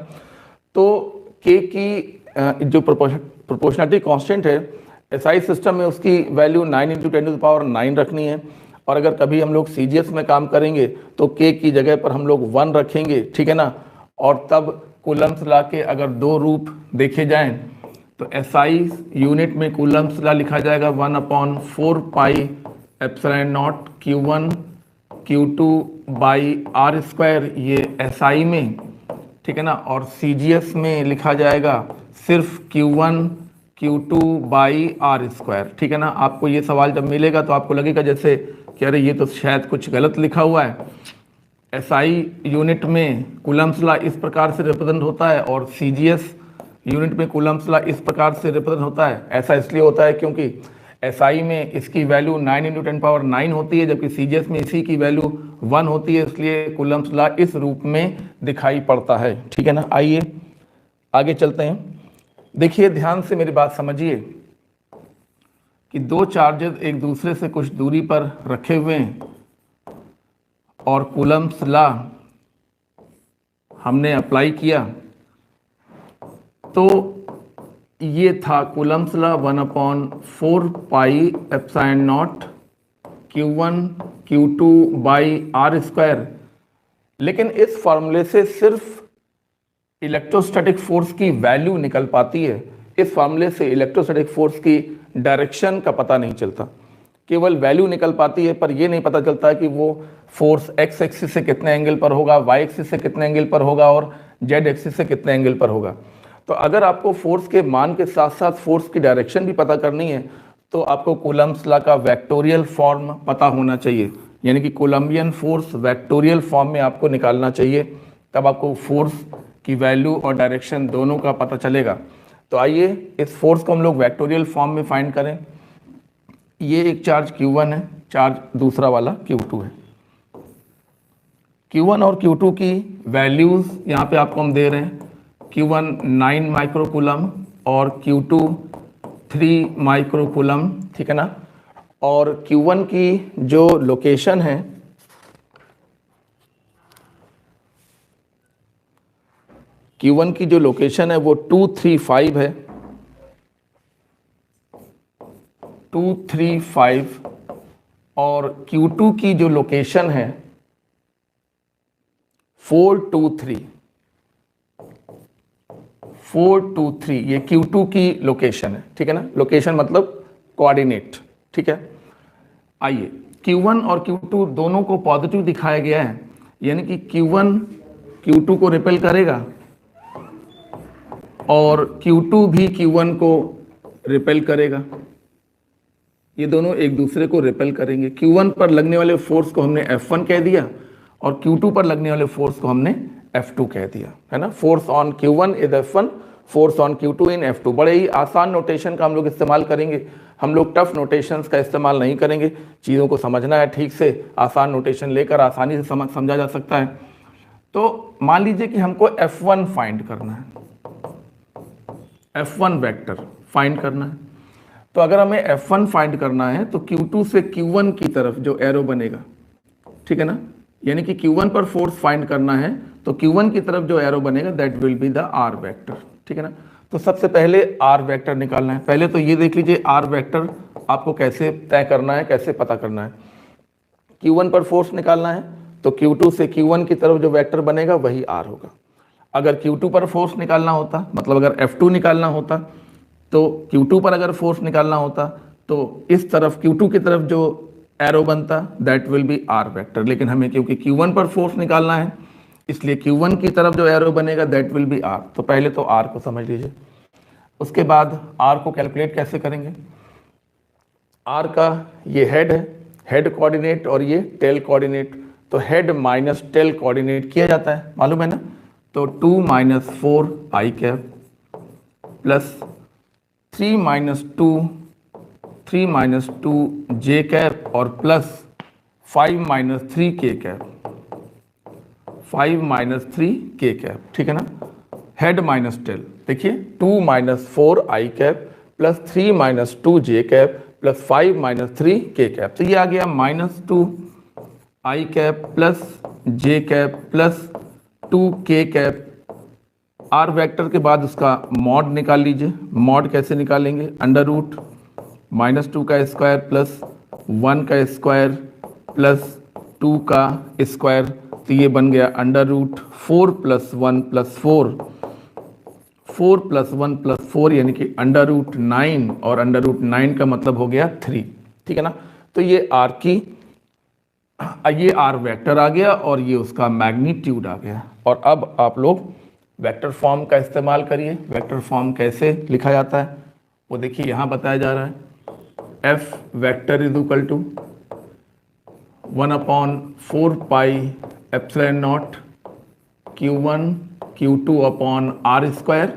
तो K की जो प्रोपोर्शनलिटी कांस्टेंट है SI सिस्टम में, उसकी वैल्यू 9 × 10⁹ रखनी है, और अगर कभी हम लोग CGS में काम करेंगे तो K की जगह पर हम लोग 1 रखेंगे। ठीक है ना। और तब कूलम्ब्स लॉ के अगर दो रूप देखे जाएं तो SI यूनिट में कूलम्ब्स लॉ लिखा जाएगा 1/4 pi epsilon naught Q1 Q2 by r², ये SI में। ठीक है ना। और CGS में लिखा जाएगा सिर्फ Q1 Q2 बाई r²। ठीक है ना। आपको ये सवाल जब मिलेगा तो आपको लगेगा जैसे कि अरे ये तो शायद कुछ गलत लिखा हुआ है। SI यूनिट में कूलम्ब्स लॉ इस प्रकार से रिप्रेजेंट होता है, और CGS यूनिट में कूलम्ब्स लॉ इस प्रकार से रिप्रेजेंट होता है। ऐसा इसलिए होता है क्योंकि SI में इसकी वैल्यू 9 × 10⁻9 होती है, जबकि CGS में इसी की वैल्यू 1 होती है, इसलिए कूलम्ब्स लॉ इस रूप में दिखाई पड़ता है। ठीक है ना। आइए आगे चलते हैं। देखिए ध्यान से मेरी बात समझिए कि दो चार्जेस एक दूसरे से कुछ दूरी पर रखे हुए हैं, और कूलम्ब्स लॉ हमने अप्लाई किया, तो ये था Coulomb's law 1/4 pi epsilon naught Q1 Q2 by r²। लेकिन इस फॉर्मूले से सिर्फ इलेक्ट्रोस्टैटिक फोर्स की वैल्यू निकल पाती है। इस फॉर्मूले से इलेक्ट्रोस्टैटिक फोर्स की डायरेक्शन का पता नहीं चलता, केवल वैल्यू निकल पाती है, पर यह नहीं पता चलता कि वो फोर्स x एक्सिस से कितने एंगल पर होगा, y एक्सिस से कितने एंगल पर होगा, और z एक्सिस से कितने एंगल पर होगा। तो अगर आपको फोर्स के मान के साथ साथ फोर्स की डायरेक्शन भी पता करनी है तो आपको कूलम्ब्स लॉ का वेक्टोरियल फॉर्म पता होना चाहिए, यानी कि कोलम्बियन फोर्स वेक्टोरियल फॉर्म में आपको निकालना चाहिए, तब आपको फोर्स की वैल्यू और डायरेक्शन दोनों का पता चलेगा। तो आइए इस फोर्स को हम लोग वेक्टोरियल फॉर्म में फाइंड करें। ये एक चार्ज Q1 है, चार्ज दूसरा वाला Q2 है। Q1 और Q2 की वैल्यूज़ यहाँ पे आपको हम दे रहे हैं। Q1 9 माइक्रोकूलम और Q2 3 माइक्रोकूलम, ठीक है ना। और Q1 की जो लोकेशन है, Q1 की जो लोकेशन है वो 235 है, 235। और Q2 की जो लोकेशन है 423, 423 ये Q2 की लोकेशन है, ठीक है ना। लोकेशन मतलब कोऑर्डिनेट, ठीक है। आइए Q1 और Q2 दोनों को पॉजिटिव दिखाया गया है, यानी कि Q1 Q2 को रिपेल करेगा और Q2 भी Q1 को रिपेल करेगा। ये दोनों एक दूसरे को रिपेल करेंगे। Q1 पर लगने वाले फोर्स को हमने F1 कह दिया और Q2 पर लगने वाले फोर्स को हमने F2 कह दिया, है ना। Force on Q1 is F1, force on Q2 in F2। बड़े ही आसान नोटेशन का हम लोग इस्तेमाल करेंगे, हम लोग टफ नोटेशंस का इस्तेमाल नहीं करेंगे। चीज़ों को समझना है ठीक से, आसान नोटेशन लेकर आसानी से समझा जा सकता है। तो मान लीजिए कि हमको F1 फाइंड करना है, F1 वेक्टर फाइंड करना है। तो अगर हमें F1 फाइंड करना है तो Q2 से Q1 की तरफ जो एरो बनेगा, ठीक है ना, यानी कि Q1 पर फोर्स फाइंड करना है तो Q1 की तरफ जो एरो बनेगा that will be the R vector, ठीक है ना। तो सबसे पहले R वेक्टर निकालना है। पहले तो ये देख लीजिए R वेक्टर आपको कैसे तय करना है, कैसे पता करना है। Q1 पर फोर्स निकालना है तो Q2 से Q1 की तरफ जो वेक्टर बनेगा वही R होगा। अगर Q2 पर फोर्स निकालना होता, मतलब अगर F2 निकालना होता, तो Q2 पर अगर फोर्स निकालना होता तो इस तरफ Q2 की तरफ जो एरो बनता that will be R vector. लेकिन हमें क्योंकि Q1 पर फोर्स निकालना है इसलिए Q1 की तरफ जो एरो बनेगा दैट विल बी R। तो पहले तो R को समझ लीजिए, उसके बाद R को कैलकुलेट कैसे करेंगे। R का ये हेड है, हेड कोऑर्डिनेट, और ये टेल कोऑर्डिनेट। तो हेड माइनस टेल कोऑर्डिनेट किया जाता है, मालूम है ना। तो 2 माइनस 4 आई कैप प्लस 3 माइनस 2 जे कैप और प्लस 5 माइनस 3 के कैप, 5 माइनस 3 के कैप, ठीक है ना। हेड माइनस टेल, देखिए 2 माइनस 4 आई कैप प्लस 3 माइनस 2 जे कैप प्लस 5 माइनस 3 के कैप। तो ये आ गया माइनस 2 आई कैप प्लस जे कैप प्लस 2 के कैप। आर वेक्टर के बाद उसका मॉड निकाल लीजिए। मॉड कैसे निकालेंगे, अंडर रूट माइनस 2 का स्क्वायर प्लस 1 का स्क्वायर प्लस 2 का स्क्वायर। तो ये बन गया under root 4 plus 1 plus 4, 4 plus 1 plus 4 यानी कि अंडर रूट 9, और अंडर रूट 9 का मतलब हो गया 3, ठीक है ना। तो ये आर वेक्टर आ गया और ये उसका मैग्नीट्यूड आ गया। और अब आप लोग वेक्टर फॉर्म का इस्तेमाल करिए। वेक्टर फॉर्म कैसे लिखा जाता है वो देखिए यहाँ बताया जा रहा है। F vector is equal to 1/4 pi epsilon naught Q1 Q2 upon R square